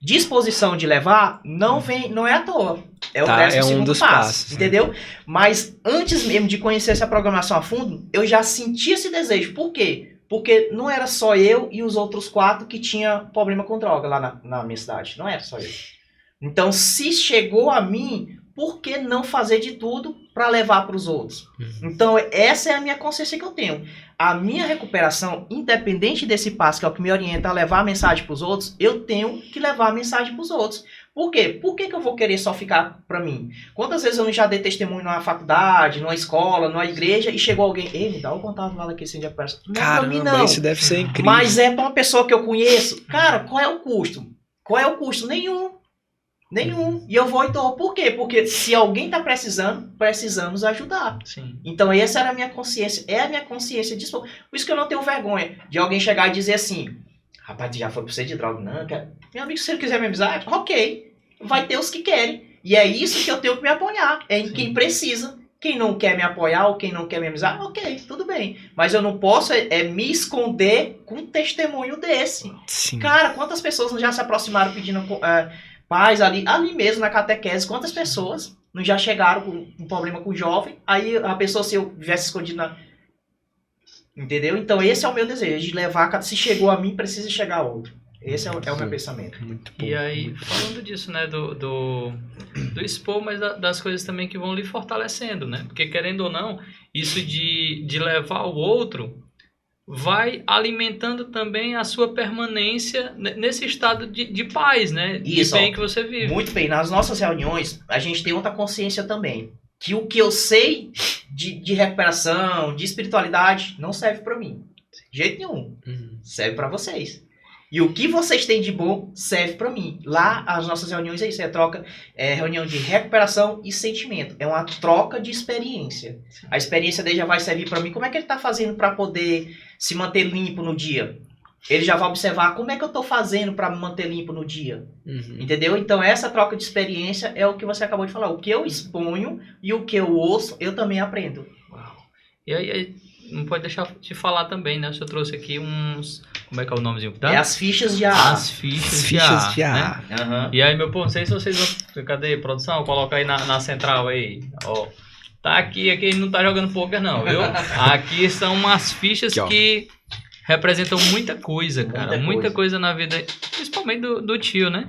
disposição de levar não é à toa. É o 12º passo, entendeu? Mas antes mesmo de conhecer essa programação a fundo, eu já senti esse desejo. Por quê? Porque não era só eu e os outros 4 que tinham problema com droga lá na minha cidade. Não era só eu. Então, se chegou a mim, por que não fazer de tudo para levar para os outros? Então, essa é a minha consciência que eu tenho. A minha recuperação, independente desse passo, que é o que me orienta a levar a mensagem para os outros, eu tenho que levar a mensagem para os outros. Por quê? Por que eu vou querer só ficar para mim? Quantas vezes eu não já dei testemunho numa faculdade, numa escola, numa igreja, e chegou alguém, ei, me dá o contato lá daquele de recuperação. Caramba, isso deve ser incrível. Mas é para uma pessoa que eu conheço. Cara, qual é o custo? Qual é o custo? Nenhum. E eu vou e dou. Por quê? Porque se alguém está precisando, precisamos ajudar. Sim. Então essa era a minha consciência. É a minha consciência disso. Por isso que eu não tenho vergonha de alguém chegar e dizer assim, rapaz, já foi pra você de droga. Não, cara. Meu amigo, se você quiser minha amizade, ok. Vai ter os que querem. E é isso que eu tenho que me apoiar. É em quem precisa. Quem não quer me apoiar ou quem não quer me amizade, ok, tudo bem. Mas eu não posso me esconder com um testemunho desse. Sim. Cara, quantas pessoas já se aproximaram pedindo... pais ali mesmo na catequese, quantas pessoas não já chegaram com um problema com o jovem, aí a pessoa, se eu tivesse escondido na... Entendeu? Então esse é o meu desejo, de levar, se chegou a mim, precisa chegar a outro. Esse é o meu pensamento. Muito bom. E aí, falando disso, né, do expor, mas das coisas também que vão lhe fortalecendo, né? Porque querendo ou não, isso de levar o outro vai alimentando também a sua permanência nesse estado de paz, né? Isso, de bem que você vive. Muito bem. Nas nossas reuniões, a gente tem outra consciência também. Que o que eu sei de recuperação, de espiritualidade, não serve para mim. De jeito nenhum. Serve para vocês. E o que vocês têm de bom serve para mim. Lá, as nossas reuniões é isso. Reunião de recuperação e sentimento. É uma troca de experiência. A experiência dele já vai servir para mim. Como é que ele está fazendo para poder se manter limpo no dia? Ele já vai observar como é que eu estou fazendo para me manter limpo no dia. Entendeu? Então, essa troca de experiência é o que você acabou de falar. O que eu exponho e o que eu ouço, eu também aprendo. Uau. E aí, não pode deixar de falar também, né? O senhor trouxe aqui uns... Como é que é o nomezinho? Tá? É as fichas de AA. As fichas de AA. Né? Uhum. E aí, meu povo, não sei se vocês vão... Cadê, produção? Coloca aí na central aí. Ó. Tá aqui não tá jogando poker não, viu? Aqui são umas fichas que representam muita coisa, cara. Muita coisa na vida, principalmente do tio, né?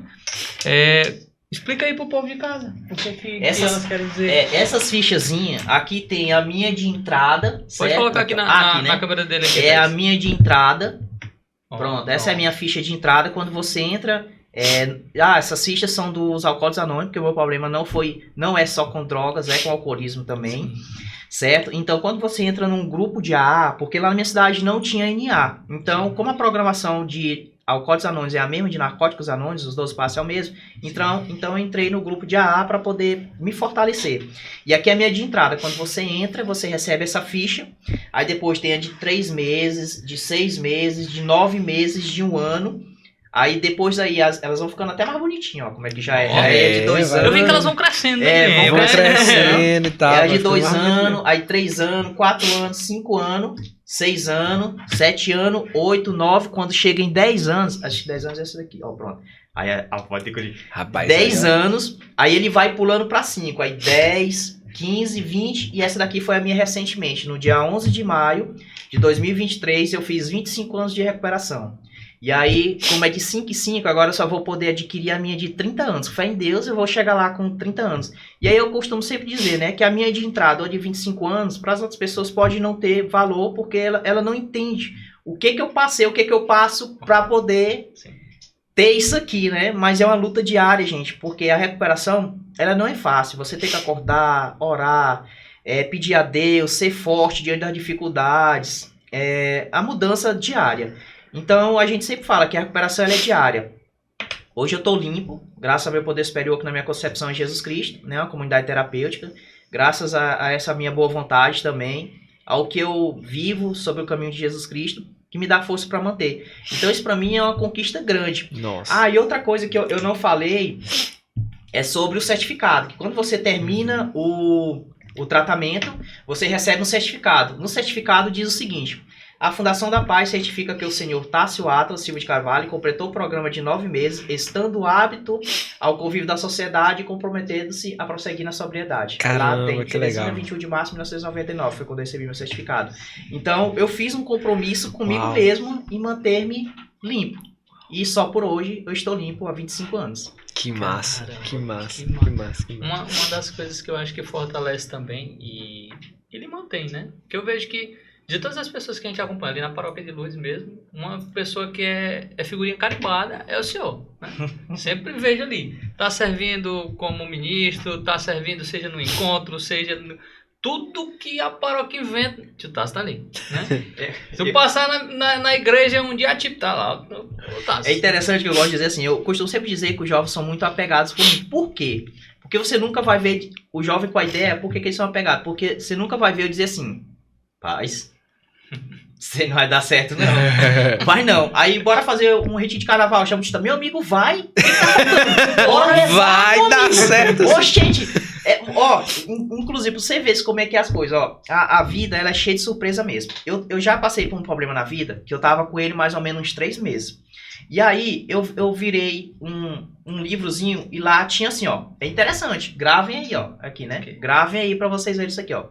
Explica aí pro povo de casa o que elas querem dizer. Essas fichazinhas, aqui tem a minha de entrada. Pode certo? colocar aqui na câmera dele. Aqui, a minha de entrada. Pronto, essa é a minha ficha de entrada. Quando você entra... essas fichas são dos Alcoólicos Anônimos, porque o meu problema não é só com drogas, é com alcoolismo também. Sim. Certo? Então, quando você entra num grupo de AA, porque lá na minha cidade não tinha NA. Então, como a programação de Alcoólicos Anônimos é a mesma de Narcóticos Anônimos, os 12 passos é o mesmo, então eu entrei no grupo de AA para poder me fortalecer. E aqui é a minha de entrada. Quando você entra, você recebe essa ficha. Aí depois tem a de 3 meses, de 6 meses, de 9 meses, de 1 ano. Aí depois daí elas vão ficando até mais bonitinhas, ó. Como é que já é? É de 2 anos. Eu vi que elas vão crescendo. Vão crescendo e tal. É de 2 anos, aí 3 anos, 4 anos, 5 anos, 6 anos, 7 anos, 8, 9. Quando chega em 10 anos, acho que 10 anos é essa daqui, ó, pronto. Aí vai ter que... Rapaz, 10 anos, aí ele vai pulando pra 5. Aí 10, 15, 20. E essa daqui foi a minha recentemente. No dia 11 de maio de 2023, eu fiz 25 anos de recuperação. E aí, como é de 5 em 5, agora eu só vou poder adquirir a minha de 30 anos. Fé em Deus, eu vou chegar lá com 30 anos. E aí eu costumo sempre dizer, né, que a minha de entrada ou de 25 anos, para as outras pessoas pode não ter valor, porque ela não entende o que eu passei, o que eu passo para poder ter isso aqui, né? Mas é uma luta diária, gente, porque a recuperação, ela não é fácil. Você tem que acordar, orar, pedir a Deus, ser forte diante das dificuldades, a mudança diária. Então, a gente sempre fala que a recuperação ela é diária. Hoje eu estou limpo, graças ao meu poder superior, que na minha concepção é Jesus Cristo, né, uma comunidade terapêutica, graças a essa minha boa vontade também, ao que eu vivo sobre o caminho de Jesus Cristo, que me dá força para manter. Então, isso para mim é uma conquista grande. Nossa. E outra coisa que eu não falei é sobre o certificado, que quando você termina o tratamento, você recebe um certificado. No certificado diz o seguinte: a Fundação da Paz certifica que o senhor Tássio Atlas Silva de Carvalho completou o programa de 9 meses, estando apto ao convívio da sociedade e comprometendo-se a prosseguir na sobriedade. Caramba, lá tem, que legal. 21 de março de 1999, foi quando eu recebi meu certificado. Então, eu fiz um compromisso comigo mesmo em manter-me limpo. E só por hoje eu estou limpo há 25 anos. Que massa, Caramba, que massa. Uma das coisas que eu acho que fortalece também, e ele mantém, né? Que eu vejo que de todas as pessoas que a gente acompanha ali na Paróquia de Lourdes mesmo, uma pessoa que é figurinha carimbada é o senhor, né? Sempre vejo ali. Tá servindo como ministro, tá servindo seja no encontro, seja no... Tudo que a paróquia inventa, tu tá ali, né? Se tu passar na igreja um dia, tipo, tá lá. É interessante que eu gosto de dizer assim, eu costumo sempre dizer que os jovens são muito apegados por mim. Por quê? Porque você nunca vai ver o jovem com a ideia, por que eles são apegados? Porque você nunca vai ver eu dizer assim, paz, você não vai dar certo, não. Vai não. Aí, bora fazer um retiro de carnaval. Eu chamo de meu amigo, vai. Vai dar certo. Ô, gente. Inclusive, pra você ver como é que é as coisas, ó. A vida, ela é cheia de surpresa mesmo. Eu já passei por um problema na vida, que eu tava com ele mais ou menos uns 3 meses. E aí, eu virei um livrozinho e lá tinha assim, ó. É interessante. Gravem aí, ó. Aqui, né? Okay. Gravem aí pra vocês verem isso aqui, ó.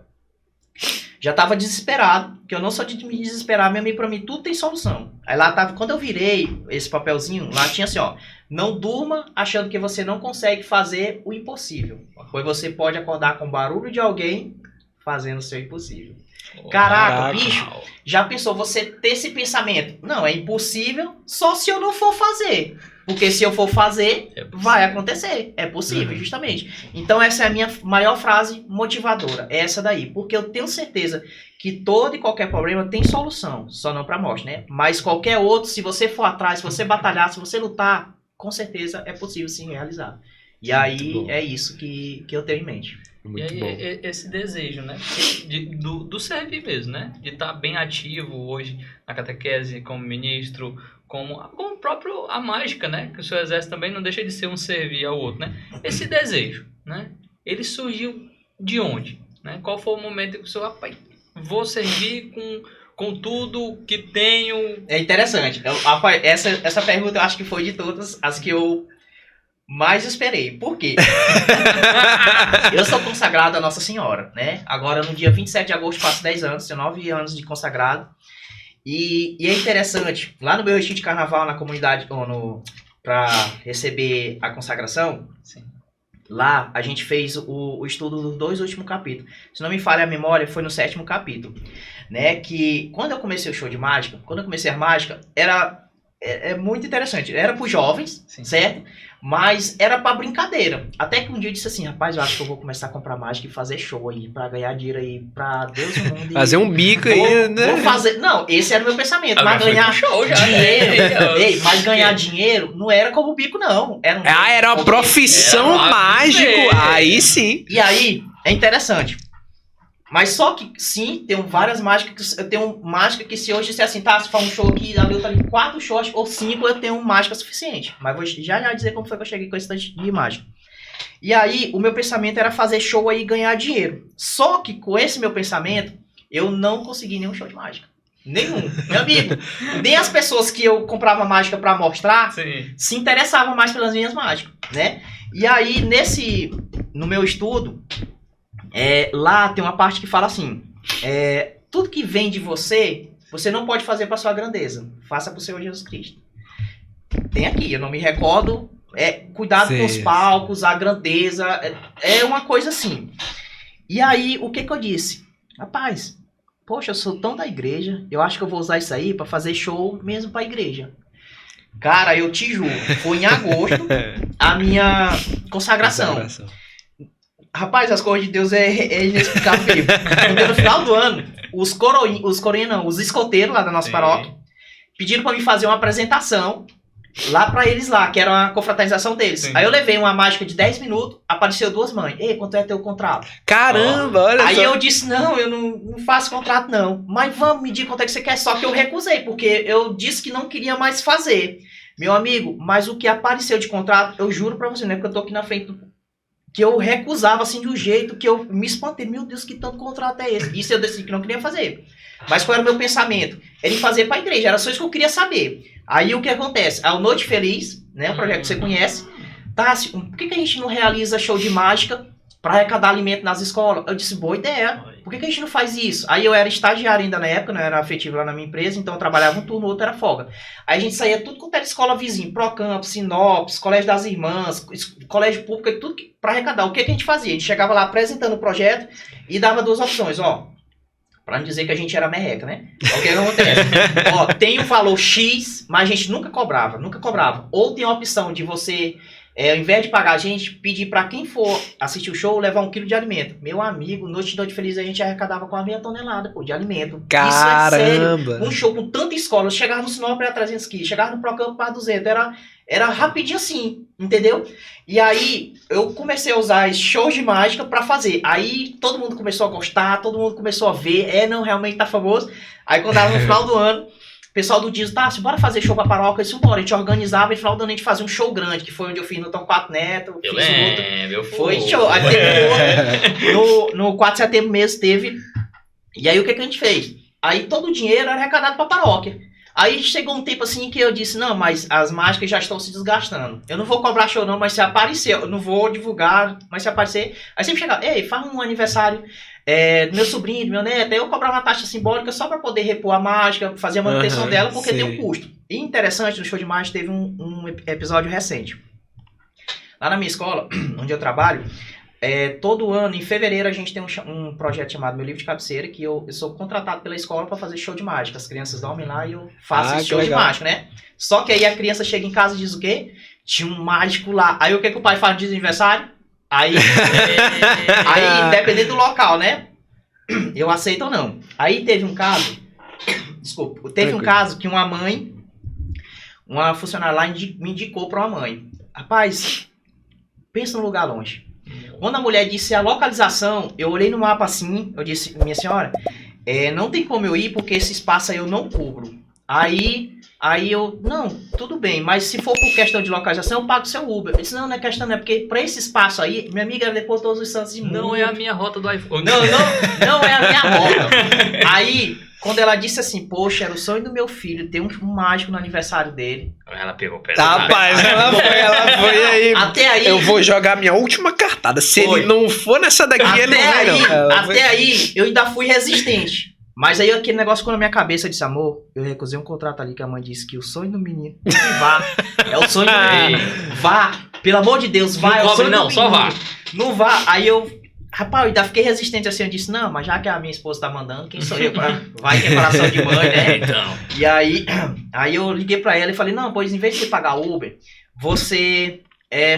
Já tava desesperado, que eu não sou de me desesperar, meu amigo, pra mim tudo tem solução. Aí lá tava, quando eu virei esse papelzinho, lá tinha assim, ó: não durma achando que você não consegue fazer o impossível, pois você pode acordar com o barulho de alguém fazendo o seu impossível. Caraca, bicho, já pensou você ter esse pensamento? Não, é impossível só se eu não for fazer. Porque se eu for fazer, vai acontecer. É possível, justamente. Então essa é a minha maior frase motivadora. É essa daí. Porque eu tenho certeza que todo e qualquer problema tem solução. Só não pra morte, né? Mas qualquer outro, se você for atrás, se você batalhar, se você lutar, com certeza é possível se realizar. E aí é isso que eu tenho em mente. Muito e aí, bom. Esse desejo, né? Do servir mesmo, né? De estar bem ativo hoje na catequese, como ministro, como próprio a mágica, né? Que o seu exército também não deixa de ser um servir ao outro, né? Esse desejo, né? Ele surgiu de onde? Né? Qual foi o momento que o senhor, rapaz, vou servir com tudo que tenho? É interessante. Essa pergunta eu acho que foi de todas as que eu mais esperei. Por quê? Eu sou consagrado a Nossa Senhora, né? Agora, no dia 27 de agosto, faço 10 anos, tenho 9 anos de consagrado. E é interessante, lá no meu retiro de carnaval, na comunidade, para receber a consagração, sim, lá a gente fez o estudo dos 2 últimos capítulos. Se não me falha a memória, foi no 7º capítulo. Né? Que quando eu comecei o show de mágica, quando eu comecei a mágica, é muito interessante. Era para os jovens, sim, certo? Mas era pra brincadeira. Até que um dia eu disse assim, rapaz, eu acho que eu vou começar a comprar mágica e fazer show aí, pra ganhar dinheiro aí, pra Deus e o mundo. Fazer um bico aí, né? Vou fazer... Não, esse era o meu pensamento. Mas ganhar show já, dinheiro... Ei, mas ganhar dinheiro não era como bico, não. Era uma profissão mágico. Aí sim. E aí, é interessante. Mas só que, sim, tem várias mágicas. Eu tenho mágica que se hoje disser assim, tá, se for um show aqui, ali eu tô ali 4 shows ou 5, eu tenho mágica suficiente. Mas vou já dizer como foi que eu cheguei com esse tanto de mágica. E aí, o meu pensamento era fazer show aí e ganhar dinheiro. Só que com esse meu pensamento, eu não consegui nenhum show de mágica. Nenhum. Meu amigo, nem as pessoas que eu comprava mágica pra mostrar se interessavam mais pelas minhas mágicas, né? E aí, no meu estudo, lá tem uma parte que fala assim, tudo que vem de você, você não pode fazer para sua grandeza. Faça para o Senhor Jesus Cristo. Tem aqui, eu não me recordo. Cuidado com os palcos, a grandeza. É uma coisa assim. E aí, o que eu disse? Rapaz, poxa, eu sou tão da igreja, eu acho que eu vou usar isso aí para fazer show mesmo para a igreja. Cara, eu te juro, foi em agosto a minha consagração. Rapaz, as coisas de Deus é inexplicável. Porque no final do ano, os escoteiros lá da nossa paróquia pediram pra mim fazer uma apresentação lá pra eles lá, que era a confraternização deles. Sim. Aí eu levei uma mágica de 10 minutos, apareceu 2 mães. Ei, quanto é teu contrato? Caramba, olha só. Aí eu disse, não, eu não faço contrato não. Mas vamos medir quanto é que você quer. Só que eu recusei, porque eu disse que não queria mais fazer. Meu amigo, mas o que apareceu de contrato, eu juro pra você, não é porque eu tô aqui na frente que eu recusava assim de um jeito que eu me espantei. Meu Deus, que tanto contrato é esse? Isso eu decidi que não queria fazer. Mas qual era o meu pensamento? Era em fazer pra igreja, era só isso que eu queria saber. Aí o que acontece? A Noite Feliz, né, um projeto que você conhece, Tássio, por que a gente não realiza show de mágica para arrecadar alimento nas escolas? Eu disse, boa ideia. Por que a gente não faz isso? Aí eu era estagiário ainda na época, não era afetivo lá na minha empresa, então eu trabalhava um turno, o outro era folga. Aí a gente saía tudo quanto era escola vizinha, Procampo, Sinopes, Colégio das Irmãs, Colégio Público, e tudo para arrecadar. O que a gente fazia? A gente chegava lá apresentando o projeto e dava 2 opções, para não dizer que a gente era merreca, né? O que acontece? Tem o valor X, mas a gente nunca cobrava. Ou tem a opção de você, ao invés de pagar a gente, pedir para quem for assistir o show, levar 1 quilo de alimento. Meu amigo, Noite Feliz a gente arrecadava com 1/2 tonelada de alimento. Caramba! Isso é sério. Um show com tanta escola, chegava no Sinop para 300 quilos, chegava no Procampo para 200, era rapidinho assim, entendeu? E aí, eu comecei a usar shows de mágica pra fazer. Aí, todo mundo começou a gostar, todo mundo começou a ver. Não, realmente tá famoso. Aí, quando era no final do ano, o pessoal do Dias, tá, bora fazer show pra paróquia. Eu disse, bora, a gente organizava e no final do ano a gente fazia um show grande, que foi onde eu fiz no Tom 4 Neto. Foi show. Aí teve outro, no 4 de setembro mesmo teve. E aí, o que a gente fez? Aí, todo o dinheiro era arrecadado pra paróquia. Aí chegou um tempo assim que eu disse, não, mas as mágicas já estão se desgastando. Eu não vou cobrar show não, mas se aparecer, eu não vou divulgar, mas se aparecer... Aí sempre chegava, ei, faz um aniversário do meu sobrinho, do meu neto, aí eu cobrava uma taxa simbólica só para poder repor a mágica, fazer a manutenção dela, porque tem um custo. E interessante, no show de mágica teve um episódio recente. Lá na minha escola, onde eu trabalho, todo ano, em fevereiro, a gente tem um projeto chamado Meu Livro de Cabeceira, que eu sou contratado pela escola para fazer show de mágica. As crianças dormem lá e eu faço esse show de mágica, né? Só que aí a criança chega em casa e diz o quê? Tinha um mágico lá. Aí o que o pai faz de aniversário? Aí, dependendo do local, né? Eu aceito ou não. Aí teve um caso... Desculpa. Teve um caso que uma funcionária lá me indicou para uma mãe. Rapaz, pensa num lugar longe. Quando a mulher disse a localização, eu olhei no mapa assim, eu disse, minha senhora, não tem como eu ir porque esse espaço aí eu não cubro. Aí eu, não, tudo bem, mas se for por questão de localização, eu pago seu Uber. Eu disse, não é questão, não é porque pra esse espaço aí, minha amiga depois todos os santos de mundo. Não é a minha rota do iPhone. Não é a minha rota. Aí, quando ela disse assim, poxa, era o sonho do meu filho ter um mágico no aniversário dele. Ela pegou pesado. Rapaz, ela foi aí. Até aí. Eu vou jogar minha última cartada. Se ele não for nessa daqui, ele não vai não. Até aí, eu ainda fui resistente. Mas aí aquele negócio ficou na minha cabeça, eu disse, amor, eu recusei um contrato ali que a mãe disse que o sonho do menino, vá, é o sonho do menino, vá, pelo amor de Deus, vá, é o sonho do menino. Só vá. Não vá, aí eu, rapaz, eu ainda fiquei resistente assim, eu disse, não, mas já que a minha esposa tá mandando, quem sou eu pra, vai ter coração de mãe, né? Então. E aí eu liguei pra ela e falei, não, pois em vez de você pagar Uber, você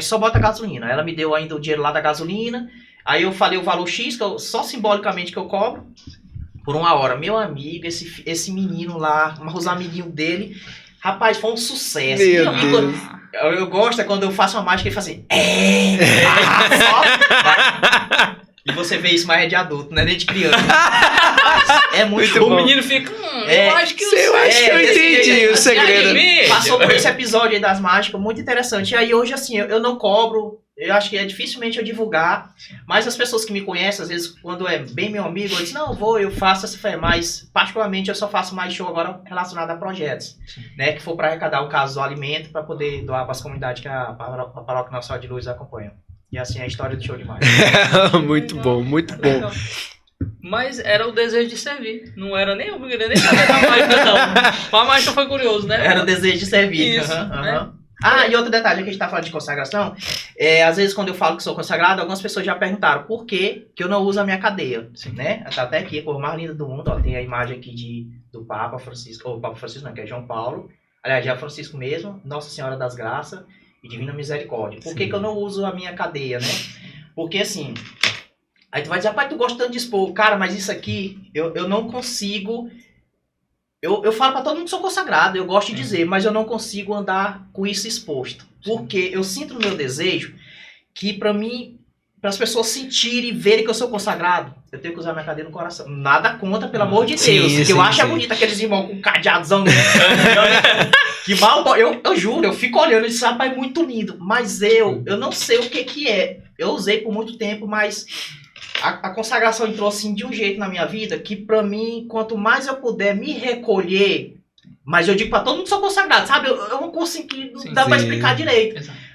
só bota gasolina. Ela me deu ainda o dinheiro lá da gasolina, aí eu falei o valor X, só simbolicamente que eu cobro, por 1 hora. Meu amigo, esse menino lá, os amiguinhos dele, rapaz, foi um sucesso. Meu Deus. Eu gosto quando eu faço uma mágica e ele fala assim, E você vê isso mais de adulto, não é nem de criança. É muito O bom. menino fica, eu acho que eu entendi o segredo. Passou por esse episódio aí das mágicas, muito interessante. E aí hoje, assim, eu não cobro, eu acho que é dificilmente eu divulgar, mas as pessoas que me conhecem, às vezes, quando é bem meu amigo, eu digo, não, eu faço essa fé, mas particularmente eu só faço mais show agora relacionado a projetos, né, que for para arrecadar o caso do alimento, para poder doar para as comunidades que a Paróquia Nossa Senhora de Luz acompanha. E assim é a história do show de mágica. Muito bom, muito bom. Mas era o desejo de servir. Não era nem eu queria nem saber da mágica, não. A mágica foi curioso, né? Era o desejo de servir. Isso, né? Ah, e outro detalhe, já que a gente tá falando de consagração, às vezes quando eu falo que sou consagrado, algumas pessoas já perguntaram por que eu não uso a minha cadeia, né? Tá até aqui, a cor mais linda do mundo, ó, tem a imagem aqui do Papa Francisco, ou Papa Francisco não, que é João Paulo, aliás, já é Francisco mesmo, Nossa Senhora das Graças e Divina Misericórdia. Por que eu não uso a minha cadeia, né? Porque assim, aí tu vai dizer, pai, tu gosta tanto de expor, cara, mas isso aqui, eu não consigo... Eu falo pra todo mundo que sou consagrado, eu gosto de dizer, mas eu não consigo andar com isso exposto. Porque eu sinto no meu desejo que pra mim, para as pessoas sentirem e verem que eu sou consagrado, eu tenho que usar minha cadeia no coração. Nada contra, pelo amor de Deus. Que eu acho bonito aqueles irmãos com cadeadozão. Que mal, eu juro, eu fico olhando e disse, rapaz, muito lindo. Mas eu não sei o que é. Eu usei por muito tempo, mas... A consagração entrou assim de um jeito na minha vida que pra mim, quanto mais eu puder me recolher, mas eu digo pra todo mundo que sou consagrado, sabe? Eu não consigo, não dá pra explicar direito. Exato.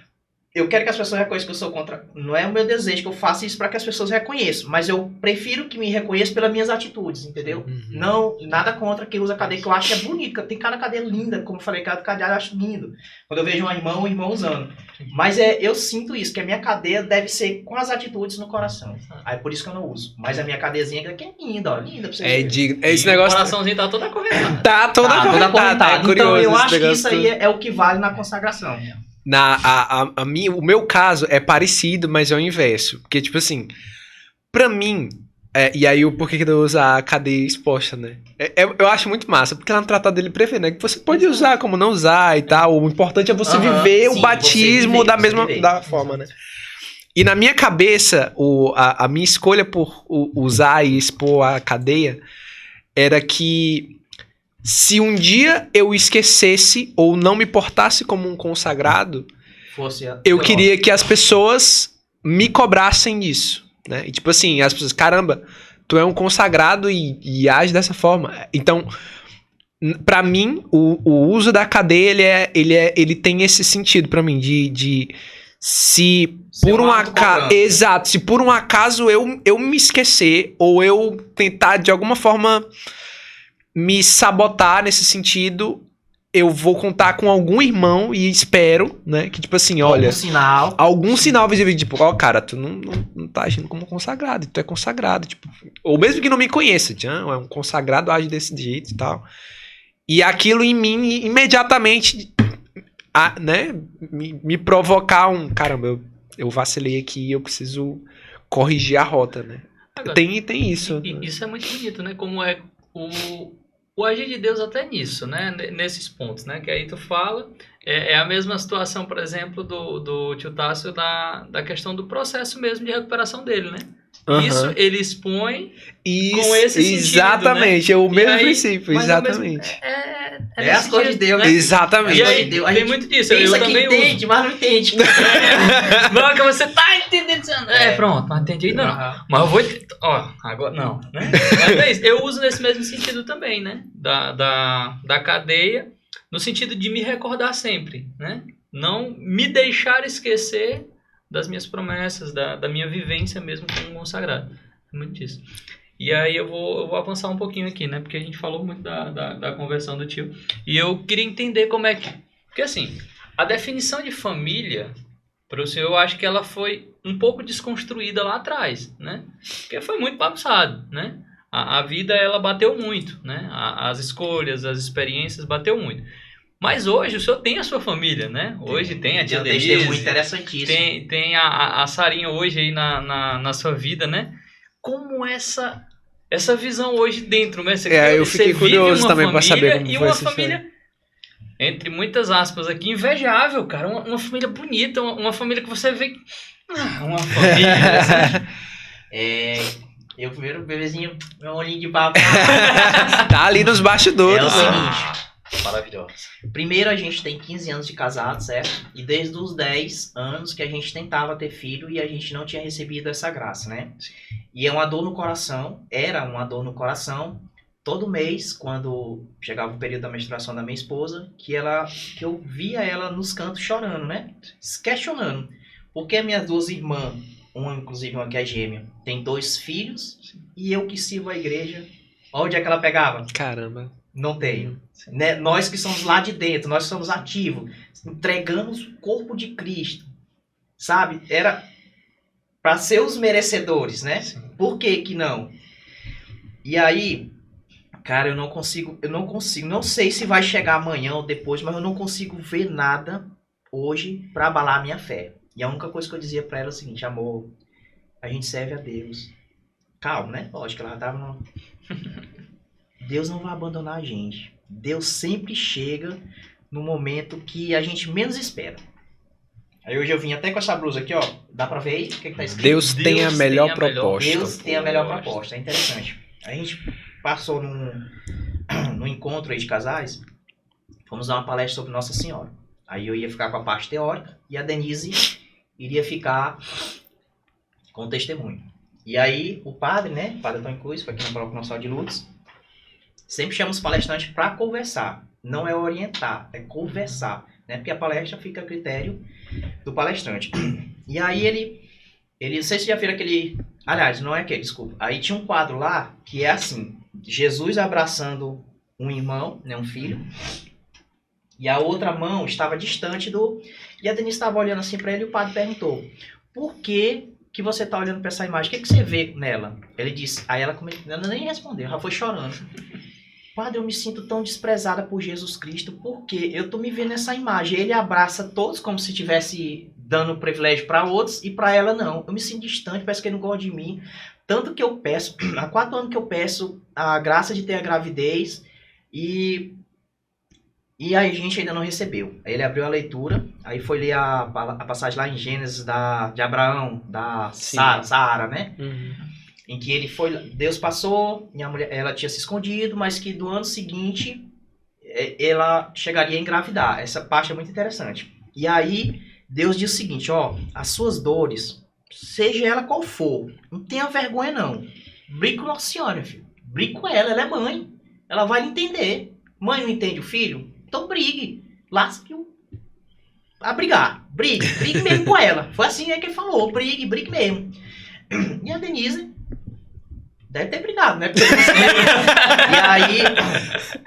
Eu quero que as pessoas reconheçam que eu sou contra. Não é o meu desejo que eu faça isso pra que as pessoas reconheçam, mas eu prefiro que me reconheçam pelas minhas atitudes, entendeu? Não, nada contra quem usa cadeia, que eu acho que é bonito, tem cada cadeia linda, como eu falei, cada cadeia eu acho lindo. Quando eu vejo um irmão usando. Mas eu sinto isso, que a minha cadeia deve ser com as atitudes no coração. Aí por isso que eu não uso. Mas a minha cadeiazinha aqui é linda, ó, linda pra vocês verem. Esse negócio... O coraçãozinho tá todo acorrentado. Tá todo acorrentado. Então eu acho que isso aí é o que vale na consagração. O meu caso é parecido, mas é o inverso. Porque, tipo assim, pra mim, e aí o porquê que eu uso a cadeia exposta, né? Eu acho muito massa, porque lá no tratado dele prevê, né? Que você pode usar, como não usar e tal. O importante é você viver o batismo da forma, né? E na minha cabeça, a minha escolha por usar e expor a cadeia era que se um dia eu esquecesse ou não me portasse como um consagrado, eu queria que as pessoas me cobrassem disso, né? E tipo assim, as pessoas, caramba, tu é um consagrado e age dessa forma. Então, pra mim, o uso da cadeia, ele tem esse sentido pra mim, de se por um acaso... Exato, se por um acaso eu me esquecer ou eu tentar de alguma forma... me sabotar nesse sentido, eu vou contar com algum irmão e espero, né, que tipo assim, olha... Algum sinal visível, tipo, ó, cara, tu não tá agindo como consagrado, tu é consagrado, tipo... Ou mesmo que não me conheça, é um consagrado, age desse jeito e tal. E aquilo em mim, imediatamente, né, me provocar caramba, eu vacilei aqui, eu preciso corrigir a rota, né. Agora, tem isso. Isso é muito bonito, né, como é o agir de Deus até nisso, né? Nesses pontos, né? Que aí tu fala, é a mesma situação, por exemplo, do tio Tássio da questão do processo mesmo de recuperação dele, né? Isso ele expõe com esse sentido, exatamente, né? é o mesmo princípio, exatamente. É as coisas de Deus, né? Exatamente. E aí, tem muito disso. Eu também entende, mas não entende. Não, que você tá entendendo. Pronto, não entendi ainda não. Mas eu vou... agora não, né? Mas é isso, eu uso nesse mesmo sentido também, né? Da cadeia, no sentido de me recordar sempre, né? Não me deixar esquecer das minhas promessas, da minha vivência mesmo como consagrado. É muito disso. E aí eu vou avançar um pouquinho aqui, né? Porque a gente falou muito da conversão do tio. E eu queria entender como é que... Porque assim, a definição de família, para o senhor, eu acho que ela foi um pouco desconstruída lá atrás, né? Porque foi muito bagunçado, né? A vida, ela bateu muito, né? As escolhas, as experiências, bateu muito. Mas hoje o senhor tem a sua família, né? Hoje tem a tia Denise. É muito interessantíssimo. Tem a Sarinha hoje aí na sua vida, né? Como essa visão hoje dentro, né? Eu fiquei curioso também para saber como foi uma família, entre muitas aspas aqui, invejável, cara. Uma família bonita, uma família que você vê... Uma família, assim, Eu primeiro, bebezinho, meu olhinho de papo. Tá ali nos bastidores. É o seguinte. Maravilhosa. Primeiro, a gente tem 15 anos de casado, certo? E desde os 10 anos que a gente tentava ter filho e a gente não tinha recebido essa graça, né? E é uma dor no coração, era uma dor no coração. Todo mês, quando chegava o período da menstruação da minha esposa, que eu via ela nos cantos chorando, né? Se questionando. Porque minhas duas irmãs, inclusive uma que é gêmea, tem 2 filhos, e eu que sirvo a igreja, onde é que ela pegava? Caramba. Não tenho. Né? Nós que somos lá de dentro, nós somos ativos, entregamos o corpo de Cristo, sabe? Era para ser os merecedores, né? Sim. Por que não? E aí, cara, eu não consigo, não sei se vai chegar amanhã ou depois, mas eu não consigo ver nada hoje para abalar a minha fé. E a única coisa que eu dizia para ela é o seguinte: amor, a gente serve a Deus. Calma, né? Lógico que ela tava no... Deus não vai abandonar a gente. Deus sempre chega no momento que a gente menos espera. Aí hoje eu vim até com essa blusa aqui, ó. Dá pra ver aí? O que tá escrito? Deus tem a melhor proposta. Deus tem a melhor proposta. É interessante. A gente passou num encontro aí de casais. Fomos dar uma palestra sobre Nossa Senhora. Aí eu ia ficar com a parte teórica e a Denise iria ficar com o testemunho. E aí o padre, né? O padre Antônio Cruz, foi aqui no Bloco Nacional de Lourdes. Sempre chama os palestrantes para conversar. Não é orientar, é conversar. Né? Porque a palestra fica a critério do palestrante. E aí ele não sei se já viram aquele... Aliás, não é aquele, desculpa. Aí tinha um quadro lá que é assim. Jesus abraçando um irmão, né, um filho. E a outra mão estava distante do... E a Denise estava olhando assim para ele e o padre perguntou: por que você está olhando para essa imagem? O que você vê nela? Ele disse... Aí ela nem respondeu, ela foi chorando. Padre, eu me sinto tão desprezada por Jesus Cristo, porque eu tô me vendo nessa imagem. Ele abraça todos como se estivesse dando privilégio para outros, e para ela não. Eu me sinto distante, parece que ele não gosta de mim. Tanto que eu peço, há 4 anos que eu peço a graça de ter a gravidez, e a gente ainda não recebeu. Aí ele abriu a leitura, aí foi ler a passagem lá em Gênesis de Abraão, da Sara, né? Uhum. Em que ele foi, Deus passou, ela tinha se escondido, mas que do ano seguinte ela chegaria a engravidar. Essa parte é muito interessante. E aí Deus diz o seguinte: ó, as suas dores, seja ela qual for, não tenha vergonha não. Brigue com Nossa Senhora, filho. Brigue com ela é mãe. Ela vai lhe entender. Mãe não entende o filho? Então brigue. Lasque-o a brigar. Brigue mesmo com ela. Foi assim que ele falou, brigue mesmo. E a Denise deve ter brigado, né?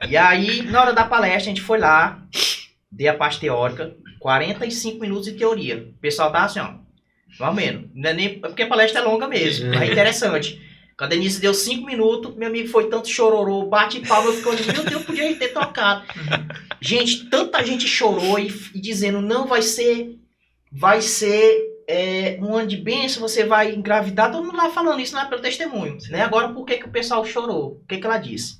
E aí, na hora da palestra, a gente foi lá, dei a parte teórica, 45 minutos de teoria. O pessoal tá assim, ó, mais ou menos. Não é nem, porque a palestra é longa mesmo, é interessante. Quando a Denise deu 5 minutos, meu amigo foi tanto chororô, bate palma, eu ficando, meu Deus, podia ter tocado. Gente, tanta gente chorou e dizendo, não, vai ser um ano de bênção, você vai engravidar. Todo mundo lá falando isso, não é pelo testemunho, né? Agora, por que o pessoal chorou? O que ela disse?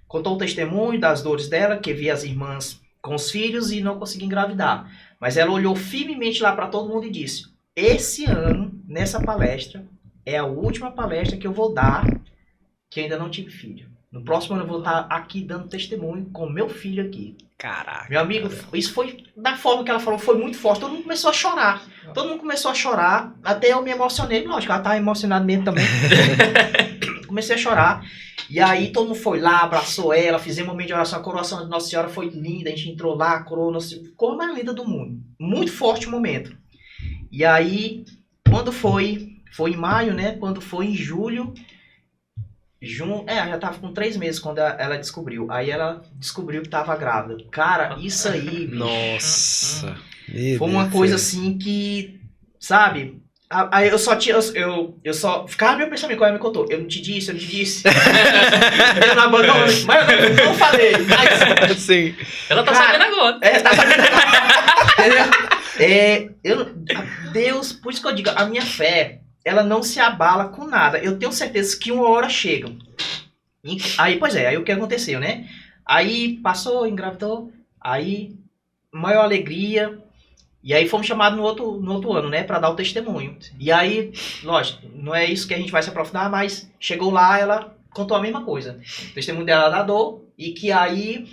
Contou o testemunho das dores dela, que via as irmãs com os filhos e não conseguia engravidar. Mas ela olhou firmemente lá para todo mundo e disse: esse ano, nessa palestra, é a última palestra que eu vou dar, que ainda não tive filho. No próximo ano eu vou estar aqui dando testemunho com meu filho aqui. Caraca. Meu amigo, isso foi, da forma que ela falou, foi muito forte. Todo mundo começou a chorar. Até eu me emocionei. Lógico, ela estava emocionada mesmo também. Comecei a chorar. E aí todo mundo foi lá, abraçou ela, fizemos um momento de oração. A coroação de Nossa Senhora foi linda. A gente entrou lá, coroou Nossa Senhora. Ficou a mais linda do mundo. Muito forte o momento. E aí, quando foi em maio, né? Quando foi em julho... já tava com 3 meses quando ela descobriu. Aí ela descobriu que tava grávida. Cara, isso aí, bicho, nossa. Foi uma coisa assim que, sabe? Aí eu só ficava meu pensamento quando ela me contou. Eu não te disse. Eu não abandono, mas eu não falei. Mas, sim. Ela tá sabendo agora. Tá sabendo agora. Deus, por isso que eu digo, a minha fé, ela não se abala com nada. Eu tenho certeza que uma hora chega. Aí, aí o que aconteceu, né? Aí passou, engravidou. Aí, maior alegria. E aí fomos chamados no outro ano, né, para dar o testemunho. E aí, lógico, não é isso que a gente vai se aprofundar, mas chegou lá, ela contou a mesma coisa. O testemunho dela da dor, e que aí,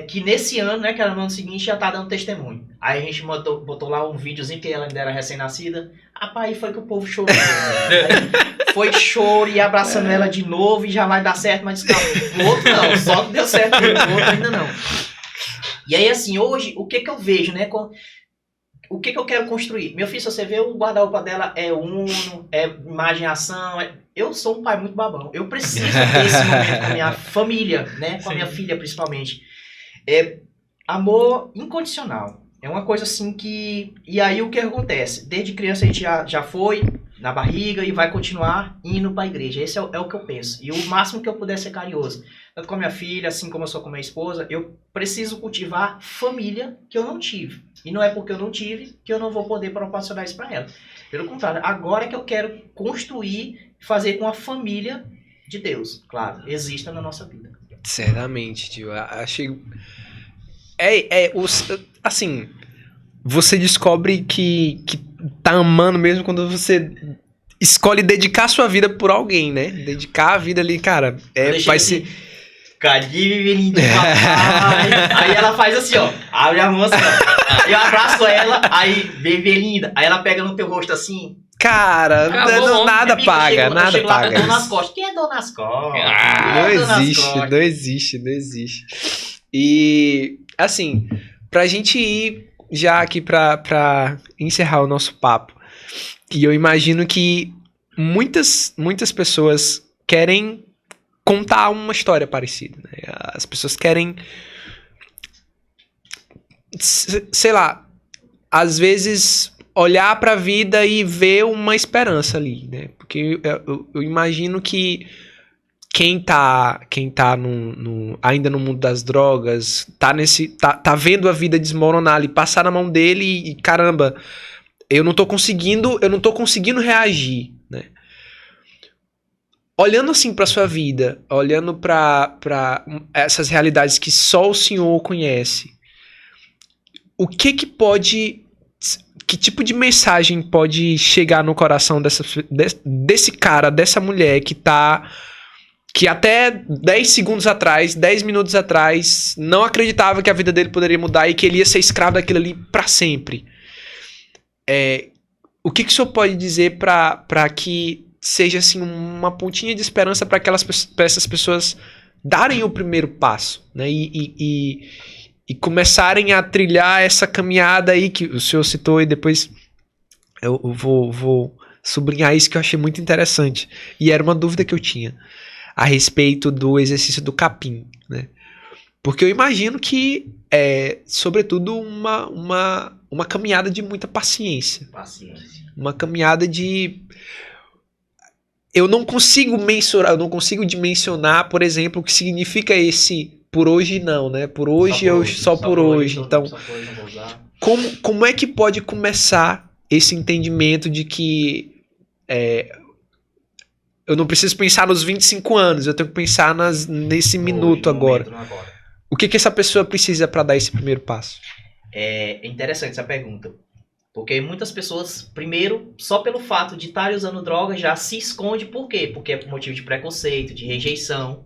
que nesse ano, né, que era no ano seguinte, já tá dando testemunho. Aí a gente botou lá um videozinho, que ela ainda era recém-nascida. Rapaz, aí foi que o povo chorou. Aí foi choro e abraçando ela de novo, e já vai dar certo, mas o outro não, só que deu certo, o outro ainda não. E aí, assim, hoje, o que eu vejo, né, o que eu quero construir? Meu filho, se você vê, o guarda-roupa dela é Uno, é imagem e ação. Eu sou um pai muito babão. Eu preciso ter esse momento com a minha família, né? Com a minha filha, principalmente. Amor incondicional. É uma coisa assim que... E aí, o que acontece? Desde criança, a gente já foi na barriga e vai continuar indo para a igreja. Esse é o que eu penso. E o máximo que eu puder ser carinhoso. Tanto com a minha filha, assim como eu sou com a minha esposa, eu preciso cultivar família que eu não tive. E não é porque eu não tive que eu não vou poder proporcionar isso para ela. Pelo contrário, agora é que eu quero construir, fazer com a família de Deus. Claro, exista na nossa vida. Certamente, tio. Achei... assim, você descobre que tá amando mesmo quando você escolhe dedicar sua vida por alguém, né? Dedicar a vida ali, cara, vai ser... Cadê, lindo papai? Aí ela faz assim, ó. Abre a mão assim, ó. Eu abraço ela, aí, bebê linda. Aí ela pega no teu rosto assim. Cara, nada paga, nada paga. Dor nas costas. Quem é dor nas costas? Não existe. E, assim, pra gente ir já aqui pra encerrar o nosso papo, e eu imagino que muitas pessoas querem contar uma história parecida, né? As pessoas querem, sei lá, às vezes olhar para a vida e ver uma esperança ali, né? Porque eu imagino que quem tá ainda no mundo das drogas, tá vendo a vida desmoronar ali, passar na mão dele e caramba, eu não tô conseguindo reagir, né? Olhando assim para sua vida, olhando para essas realidades que só o Senhor conhece, que tipo de mensagem pode chegar no coração desse cara, dessa mulher que até 10 segundos atrás, 10 minutos atrás, não acreditava que a vida dele poderia mudar e que ele ia ser escravo daquilo ali para sempre? O que o Senhor pode dizer para que seja assim uma pontinha de esperança para essas pessoas darem o primeiro passo, né? E começarem a trilhar essa caminhada aí que o senhor citou, e depois eu vou sublinhar isso que eu achei muito interessante. E era uma dúvida que eu tinha a respeito do exercício do capim, né? Porque eu imagino que sobretudo uma caminhada de muita paciência. Uma caminhada de... Eu não consigo mensurar, eu não consigo dimensionar, por exemplo, o que significa esse por hoje não, né? Por hoje só por hoje. Então, como é que pode começar esse entendimento de que eu não preciso pensar nos 25 anos, eu tenho que pensar nesse minuto agora. O que essa pessoa precisa para dar esse primeiro passo? É interessante essa pergunta. Porque muitas pessoas, primeiro, só pelo fato de estarem usando droga, já se esconde. Por quê? Porque é por motivo de preconceito, de rejeição.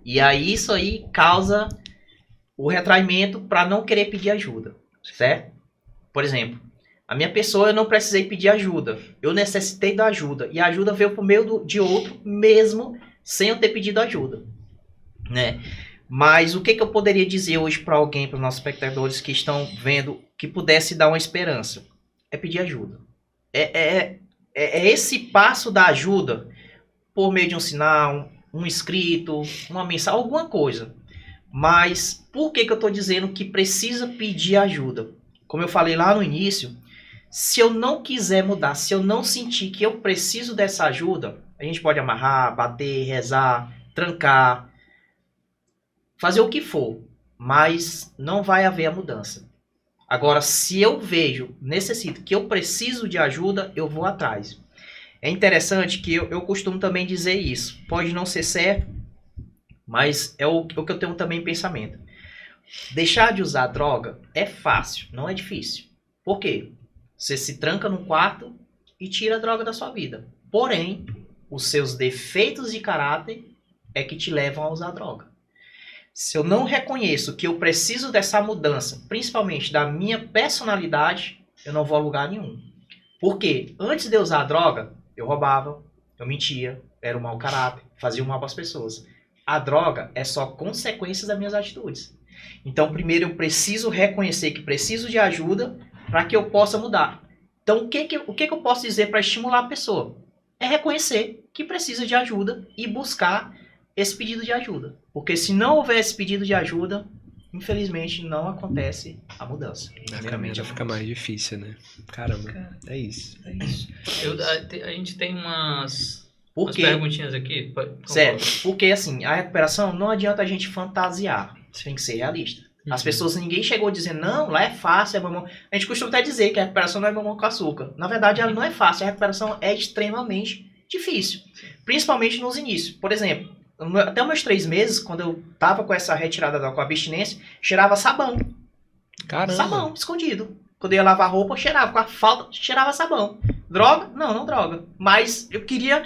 E aí isso aí causa o retraimento para não querer pedir ajuda, certo? Por exemplo, a minha pessoa, eu não precisei pedir ajuda. Eu necessitei da ajuda. E a ajuda veio por meio de outro, mesmo sem eu ter pedido ajuda, né? Mas o que eu poderia dizer hoje para alguém, para os nossos espectadores que estão vendo, que pudesse dar uma esperança? É pedir ajuda. É esse passo da ajuda por meio de um sinal, um escrito, uma mensagem, alguma coisa. Mas por que eu estou dizendo que precisa pedir ajuda? Como eu falei lá no início, se eu não quiser mudar, se eu não sentir que eu preciso dessa ajuda, a gente pode amarrar, bater, rezar, trancar, fazer o que for, mas não vai haver a mudança. Agora, se eu necessito que eu preciso de ajuda, eu vou atrás. É interessante que eu costumo também dizer isso. Pode não ser certo, mas é o que eu tenho também em pensamento. Deixar de usar droga é fácil, não é difícil. Por quê? Você se tranca num quarto e tira a droga da sua vida. Porém, os seus defeitos de caráter é que te levam a usar droga. Se eu não reconheço que eu preciso dessa mudança, principalmente da minha personalidade, eu não vou a lugar nenhum. Por quê? Antes de eu usar a droga, eu roubava, eu mentia, era um mau caráter, fazia um mal para as pessoas. A droga é só consequência das minhas atitudes. Então, primeiro eu preciso reconhecer que preciso de ajuda para que eu possa mudar. Então, o que eu posso dizer para estimular a pessoa? É reconhecer que precisa de ajuda e buscar esse pedido de ajuda. Porque se não houver esse pedido de ajuda, infelizmente não acontece a mudança. A caminhada fica mais difícil, né? Caramba, é isso. A gente tem umas perguntinhas aqui. Certo, porque assim, a recuperação não adianta a gente fantasiar. Tem que ser realista. As pessoas, ninguém chegou dizendo, não, lá é fácil, é mamão. A gente costuma até dizer que a recuperação não é mamão com açúcar. Na verdade, ela não é fácil, a recuperação é extremamente difícil. Principalmente nos inícios. Por exemplo, até os meus 3 meses, quando eu tava com essa retirada com a abstinência, cheirava sabão. Caramba. Sabão, escondido. Quando eu ia lavar roupa, eu cheirava. Com a falta, cheirava sabão. Droga? Não droga. Mas eu queria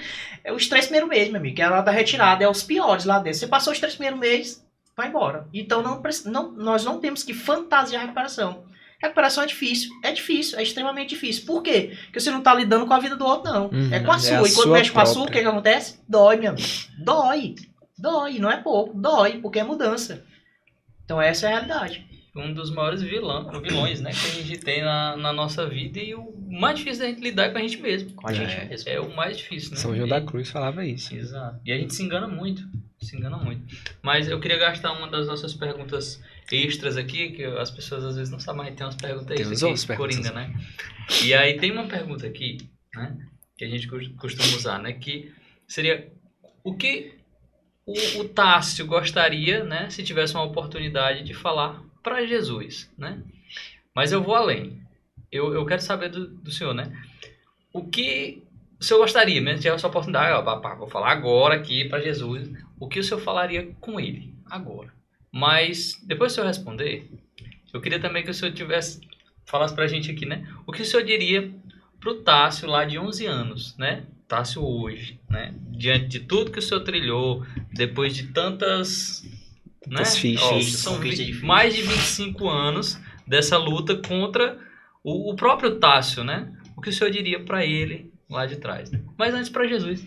os 3 primeiros meses, meu amigo, que era da retirada, é os piores lá dentro. Você passou os 3 primeiros meses, vai embora. Então nós não temos que fantasiar a recuperação. Recuperação é difícil, é extremamente difícil. Por quê? Porque você não tá lidando com a vida do outro, não. É com a sua. E quando mexe com a sua, o que acontece? Dói, meu amigo. Dói, não é pouco. Dói, porque é mudança. Então essa é a realidade. Um dos maiores vilões, né, que a gente tem na nossa vida e o mais difícil da gente lidar é com a gente mesmo. Com a gente mesmo. É o mais difícil, né? São João da Cruz falava isso. Exato. E a gente se engana muito. Mas eu queria gastar uma das nossas perguntas extras aqui, que as pessoas às vezes não sabem, mas tem umas perguntas extras aqui, coringa, né? E aí tem uma pergunta aqui, né, que a gente costuma usar, né, que seria o que o Tássio gostaria, né, se tivesse uma oportunidade de falar para Jesus, né? Mas eu vou além. Eu quero saber do senhor, né? O que o senhor gostaria, mesmo se tivesse essa oportunidade, vou falar agora aqui para Jesus, o que o senhor falaria com ele agora? Mas depois que o senhor responder, eu queria também que o senhor falasse pra gente aqui, né? O que o senhor diria pro Tássio lá de 11 anos, né? Tássio hoje, né? Diante de tudo que o senhor trilhou, depois de tantas fichas, são mais de 25 anos dessa luta contra o próprio Tássio, né? O que o senhor diria para ele lá de trás, né? Mas antes para Jesus.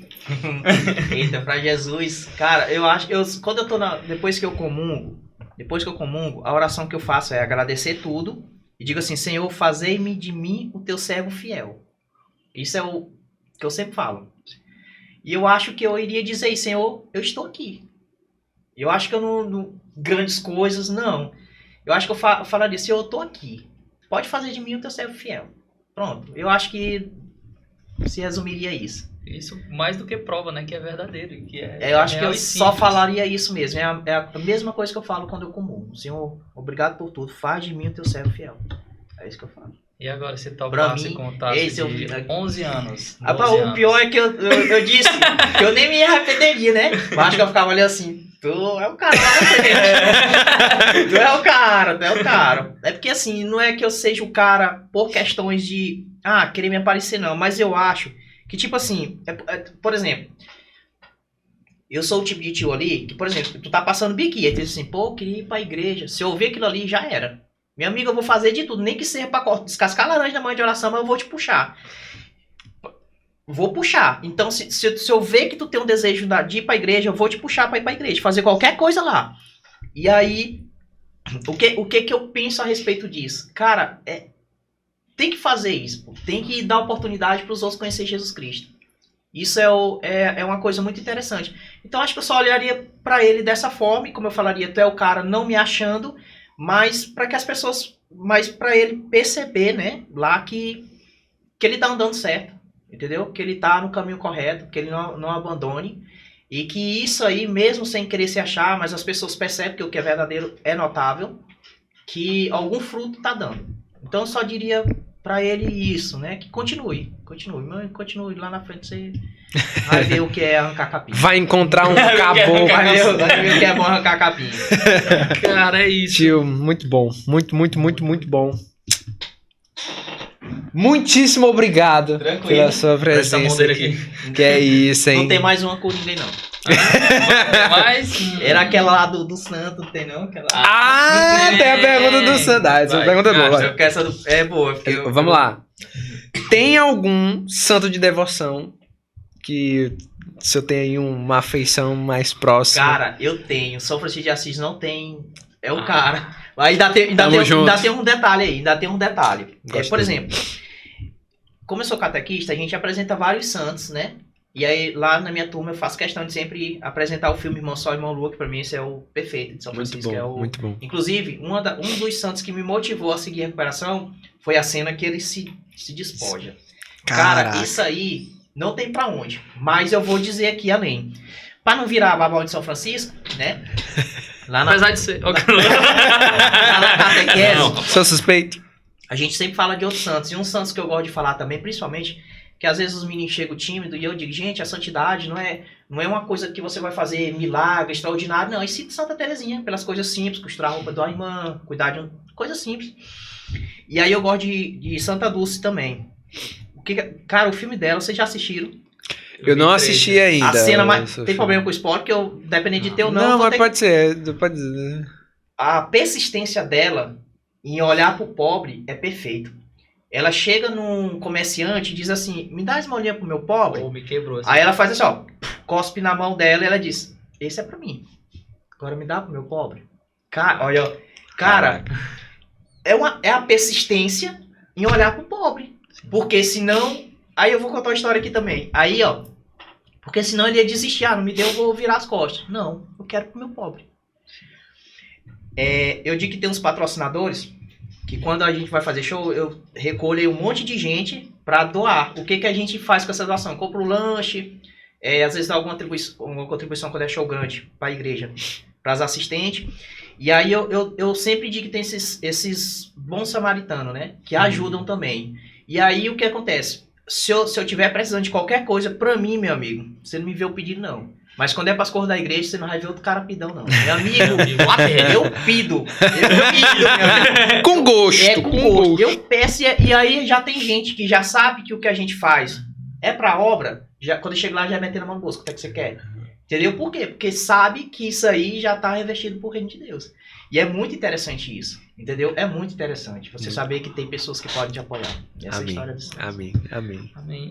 Eita, para Jesus. Cara, eu acho, quando eu tô depois que eu comungo, a oração que eu faço é agradecer tudo e digo assim, Senhor, fazei-me de mim o teu servo fiel. Isso é o que eu sempre falo. E eu acho que eu iria dizer isso, Senhor, eu estou aqui. Eu acho que eu não grandes coisas, não. Eu acho que eu falaria, Senhor, eu estou aqui. Pode fazer de mim o teu servo fiel. Pronto. Eu acho que se resumiria isso. Isso mais do que prova, né? Que é verdadeiro. Que eu acho que eu só falaria isso mesmo. É a mesma coisa que eu falo quando eu comungo. Senhor, obrigado por tudo. Faz de mim o teu servo fiel. É isso que eu falo. E agora você topasse com o Tássio de 11 anos. O pior é que eu disse que eu nem me arrependeria, né? Mas acho que eu ficava ali assim, tu é o cara lá na frente. Tu é o cara. É porque assim, não é que eu seja o cara por questões de, querer me aparecer não. Mas eu acho que tipo assim, por exemplo, eu sou o tipo de tio ali, que por exemplo, tu tá passando biquinho, aí tu diz assim, pô, eu queria ir pra igreja. Se eu ouvir aquilo ali, já era. Minha amiga, eu vou fazer de tudo, nem que seja pra descascar laranja na manhã de oração, mas eu vou te puxar. Vou puxar. Então, se eu ver que tu tem um desejo de ir pra igreja, eu vou te puxar pra ir pra igreja, fazer qualquer coisa lá. E aí, o que eu penso a respeito disso? Cara, tem que fazer isso. Tem que dar oportunidade pros outros conhecer Jesus Cristo. Isso é uma coisa muito interessante. Então, acho que eu só olharia pra ele dessa forma, e como eu falaria, tu é o cara não me achando, mas para que as pessoas, mas para ele perceber, né, lá que ele tá andando certo, entendeu? Que ele tá no caminho correto, que ele não abandone, e que isso aí, mesmo sem querer se achar, mas as pessoas percebem que o que é verdadeiro é notável, que algum fruto tá dando. Então eu só diria para ele isso, né, que continue lá na frente, você vai ver o que é arrancar capim. Vai encontrar um caboclo. Vai ver o que é bom arrancar capim. Cara, é isso. Tio, muito bom. Muito bom. muitíssimo obrigado pela sua Presta a mão presença dele aqui. Que é isso, hein? Não tem mais uma com ninguém, não. Mas... Era aquela lá do Santo, não tem não? Aquela... Tem a pergunta do Santo. Essa pergunta é boa. Eu quero essa do... É boa. Vamos lá. Tem algum santo de devoção que o senhor tem aí uma afeição mais próxima? Cara, eu tenho. São Francisco de Assis não tem... É o cara. Ainda tem um detalhe aí. Por exemplo, como eu sou catequista, a gente apresenta vários santos, né? E aí, lá na minha turma, eu faço questão de sempre apresentar o filme Irmão Sol e Irmão Lua, que pra mim esse é o perfeito de São Francisco. Muito bom. Inclusive, um dos santos que me motivou a seguir a recuperação foi a cena que ele se despoja. Caraca. Cara, isso aí não tem pra onde. Mas eu vou dizer aqui além. Pra não virar babau de São Francisco, né? Lá na, Apesar de ser... lá na catequese, Sou suspeito. a gente sempre fala de outros santos. E um santos que eu gosto de falar também, principalmente... que às vezes os meninos chegam tímidos e eu digo, gente, a santidade não é uma coisa que você vai fazer milagre, extraordinário, não. E cito Santa Terezinha, pelas coisas simples, costurar a roupa da irmã, cuidar de coisas simples. E aí eu gosto de Santa Dulce também. Cara, o filme dela, vocês já assistiram? Eu não assisti ainda. A cena mais... Tem problema com o spoiler, que eu, dependendo de ter ou não... Não, mas pode ser. Pode dizer. A persistência dela em olhar pro pobre é perfeito. Ela chega num comerciante e diz assim, me dá esmolinha pro meu pobre. Me quebrou. Assim. Aí ela faz assim, ó, cospe na mão dela e ela diz, esse é pra mim. Agora me dá pro meu pobre. Cara, olha, ó, cara, é a persistência em olhar pro pobre. Sim. Porque senão, aí eu vou contar uma história aqui também. Aí, ó, porque senão ele ia desistir, não me deu, eu vou virar as costas. Não, eu quero pro meu pobre. Eu digo que tem uns patrocinadores... que quando a gente vai fazer show, eu recolho um monte de gente para doar. O que a gente faz com essa doação? Compra um lanche, às vezes dá alguma contribuição quando é show grande para a igreja, para as assistentes. E aí eu sempre digo que tem esses bons samaritanos, né? Que ajudam também. E aí o que acontece? Se eu tiver precisando de qualquer coisa, para mim, meu amigo, você não me vê o pedido, não. Mas quando é para as cores da igreja, você não vai ver outro cara pidão, não. Meu amigo, eu pido. Com gosto. Com gosto. Eu peço e aí já tem gente que já sabe que o que a gente faz é pra obra. Quando eu chego lá, já meter na mão do bolso. O que é que você quer? Entendeu? Por quê? Porque sabe que isso aí já tá revestido por reino de Deus. E é muito interessante isso. Entendeu? É muito interessante. Você saber que tem pessoas que podem te apoiar. Essa história do Amém.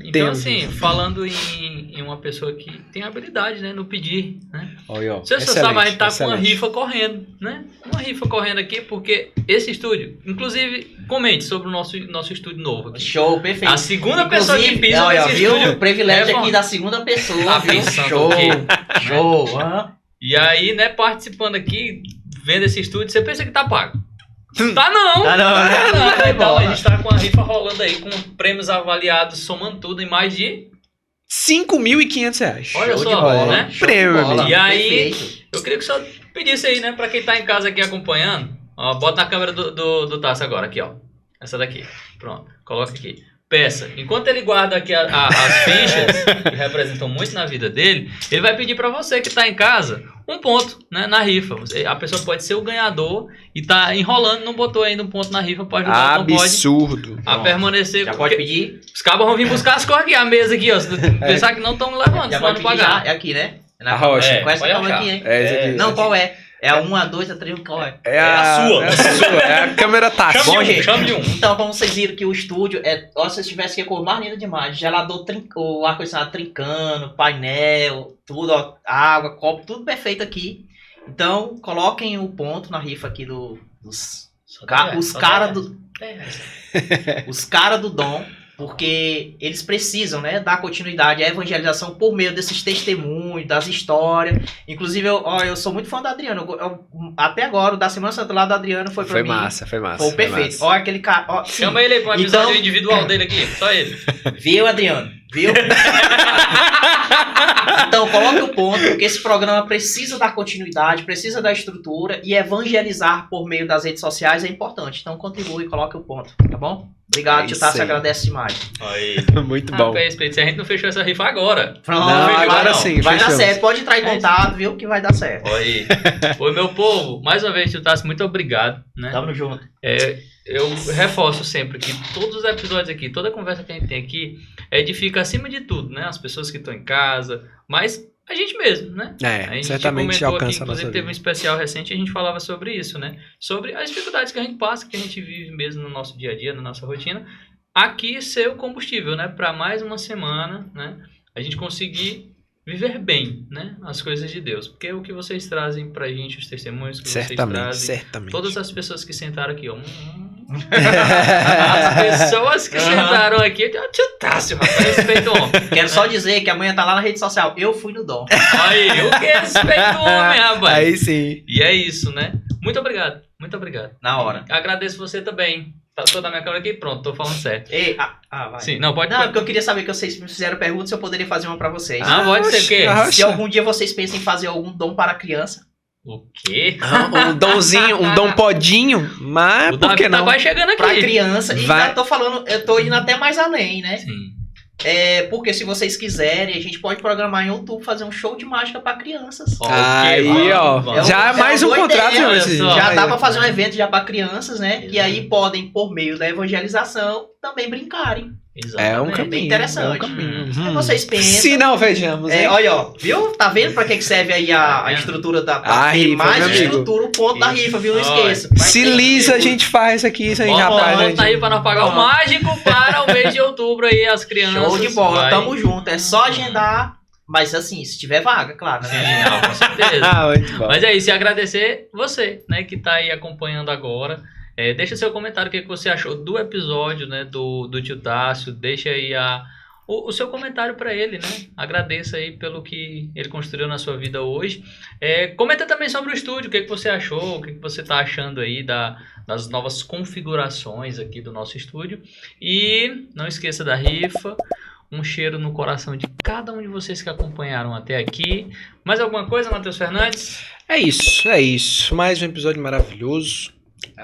Então, assim, falando em uma pessoa que tem habilidade, né, no pedir, né? Você sabe, a gente tá com uma rifa correndo, né? Uma rifa correndo aqui, porque esse estúdio, inclusive, comente sobre o nosso estúdio novo aqui. Show, perfeito. A segunda pessoa que pisa nesse estúdio. O privilégio aqui da segunda pessoa. Tá pensando show. Show. E aí, né, participando aqui, vendo esse estúdio, você pensa que tá pago. Tá não! Então, a gente tá com a rifa rolando aí, com prêmios avaliados, somando tudo, em mais de... R$5.500. Olha só, né? Prêmio, e aí, eu queria que só pedisse aí, né, pra quem tá em casa aqui acompanhando, ó, bota na câmera do Tasso agora, aqui, ó. Essa daqui. Pronto, coloca aqui. Peça. Enquanto ele guarda aqui as fichas, que representam muito na vida dele, ele vai pedir pra você que tá em casa um ponto, né, na rifa. A pessoa pode ser o ganhador e tá enrolando, não botou ainda um ponto na rifa, pode ajudar, absurdo. Não pode a permanecer. Já pode pedir. Os cabos vão vir buscar as cores aqui, a mesa aqui, ó. Se pensar que não estão levando, já senão pode não pedir, pagar. É aqui, né? A rocha. Conhece qual aqui, hein? Não, qual é? É a 1, a 2, a 3, qual é? É a sua. É a câmera tática. Bom, gente, então, como vocês viram que o estúdio se vocês tivessem que a cor mais linda demais, gelador, o ar-condicionado trincando, painel, tudo, ó, água, copo, tudo perfeito aqui. Então, coloquem o ponto na rifa aqui os caras do Dom, porque eles precisam, né, dar continuidade à evangelização por meio desses testemunhos, das histórias. Inclusive, eu sou muito fã do Adriano. Até agora, o da Semana Santa lá do Adriano foi pra mim. Foi massa. Foi perfeito. Ó, aquele cara. Ó, chama ele aí pra um episódio individual dele aqui, só ele. Viu, Adriano? Viu? Então, coloque o ponto, porque esse programa precisa dar continuidade, precisa dar estrutura e evangelizar por meio das redes sociais é importante. Então, contribui e coloque o ponto, tá bom? Obrigado, tio Tassi, agradece demais. Aí. Muito bom. Respeito, se a gente não fechou essa rifa agora. Pronto, agora sim. Vai dar certo, pode entrar em contato, viu, que vai dar certo. Aí. Oi, meu povo, mais uma vez, tio Tassi, muito obrigado. Né? Tamo junto. eu reforço sempre que todos os episódios aqui, toda a conversa que a gente tem aqui, edifica acima de tudo, né? As pessoas que estão em casa, mas a gente mesmo, né? A gente certamente alcança a nossa vida. Inclusive teve um especial recente e a gente falava sobre isso, né? Sobre as dificuldades que a gente passa, que a gente vive mesmo no nosso dia a dia, na nossa rotina. Aqui ser o combustível, né? Para mais uma semana, né? A gente conseguir viver bem, né? As coisas de Deus. Porque o que vocês trazem pra gente, os testemunhos que vocês trazem. Certamente. Todas as pessoas que sentaram aqui, ó. As pessoas que sentaram aqui, eu tio Tássio, rapaz, respeito o homem. Quero só dizer que amanhã tá lá na rede social. Eu fui no Dom. Aí, eu que respeito o homem, rapaz. Aí sim. E é isso, né? Muito obrigado. Muito obrigado. Na hora. Agradeço você também. Tô na minha câmera aqui, pronto, tô falando certo. Ei, vai. Sim, não, pode. Não, porque eu queria saber que vocês me fizeram perguntas se eu poderia fazer uma pra vocês. Pode ser o quê? Se algum dia vocês pensam em fazer algum dom para a criança. O quê? Um domzinho, um dom podinho, mas por que não? Tá quase chegando aqui. Pra criança, e já tô falando, eu tô indo até mais além, né? Sim. Porque se vocês quiserem, a gente pode programar em outubro, fazer um show de mágica pra crianças. Aí, ó. Já é mais um contrato. Já dá pra fazer um evento já pra crianças, né? Exatamente. E aí podem, por meio da evangelização, também brincarem. Exatamente. É um caminho. Bem interessante. É um caminho. Aí vocês pensam. Se não vejamos. Olha, ó. Viu? Tá vendo pra que serve aí a estrutura da rifa? Mais estrutura, o ponto da rifa, viu? Não esqueça. Se lisa, a gente faz aqui, isso aí, rapaz. Tá aí pra não pagar o mágico para o mês de outubro aí, as crianças. Show de bola, tamo junto. É só agendar. Mas assim, se tiver vaga, claro. Né? Não, com certeza. Muito bom. Mas é isso, e agradecer você, né, que tá aí acompanhando agora. Deixa seu comentário, o que você achou do episódio, né, do tio Tássio. Deixa aí o seu comentário para ele, né? Agradeça aí pelo que ele construiu na sua vida hoje. Comenta também sobre o estúdio, o que você achou, o que você tá achando aí das novas configurações aqui do nosso estúdio. E não esqueça da rifa. Um cheiro no coração de cada um de vocês que acompanharam até aqui. Mais alguma coisa, Matheus Fernandes? É isso. Mais um episódio maravilhoso.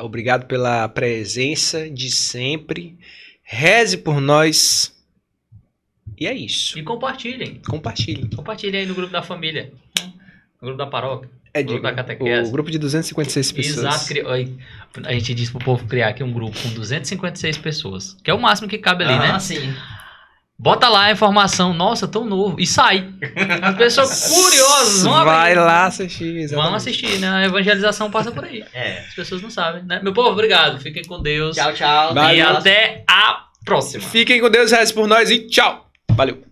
Obrigado pela presença de sempre. Reze por nós. E é isso. E compartilhem. Compartilhem aí no grupo da família. No grupo da paróquia. No grupo da catequese. O grupo de 256 pessoas. Exato. A gente disse pro povo criar aqui um grupo com 256 pessoas. Que é o máximo que cabe ali, né? Sim. Bota lá a informação, nossa, tão novo, e sai. As pessoas curiosas vão Vai lá assistir. Exatamente. Vamos assistir, né? A evangelização passa por aí. As pessoas não sabem, né? Meu povo, obrigado. Fiquem com Deus. Tchau. E até a próxima. Fiquem com Deus, reze por nós e tchau. Valeu.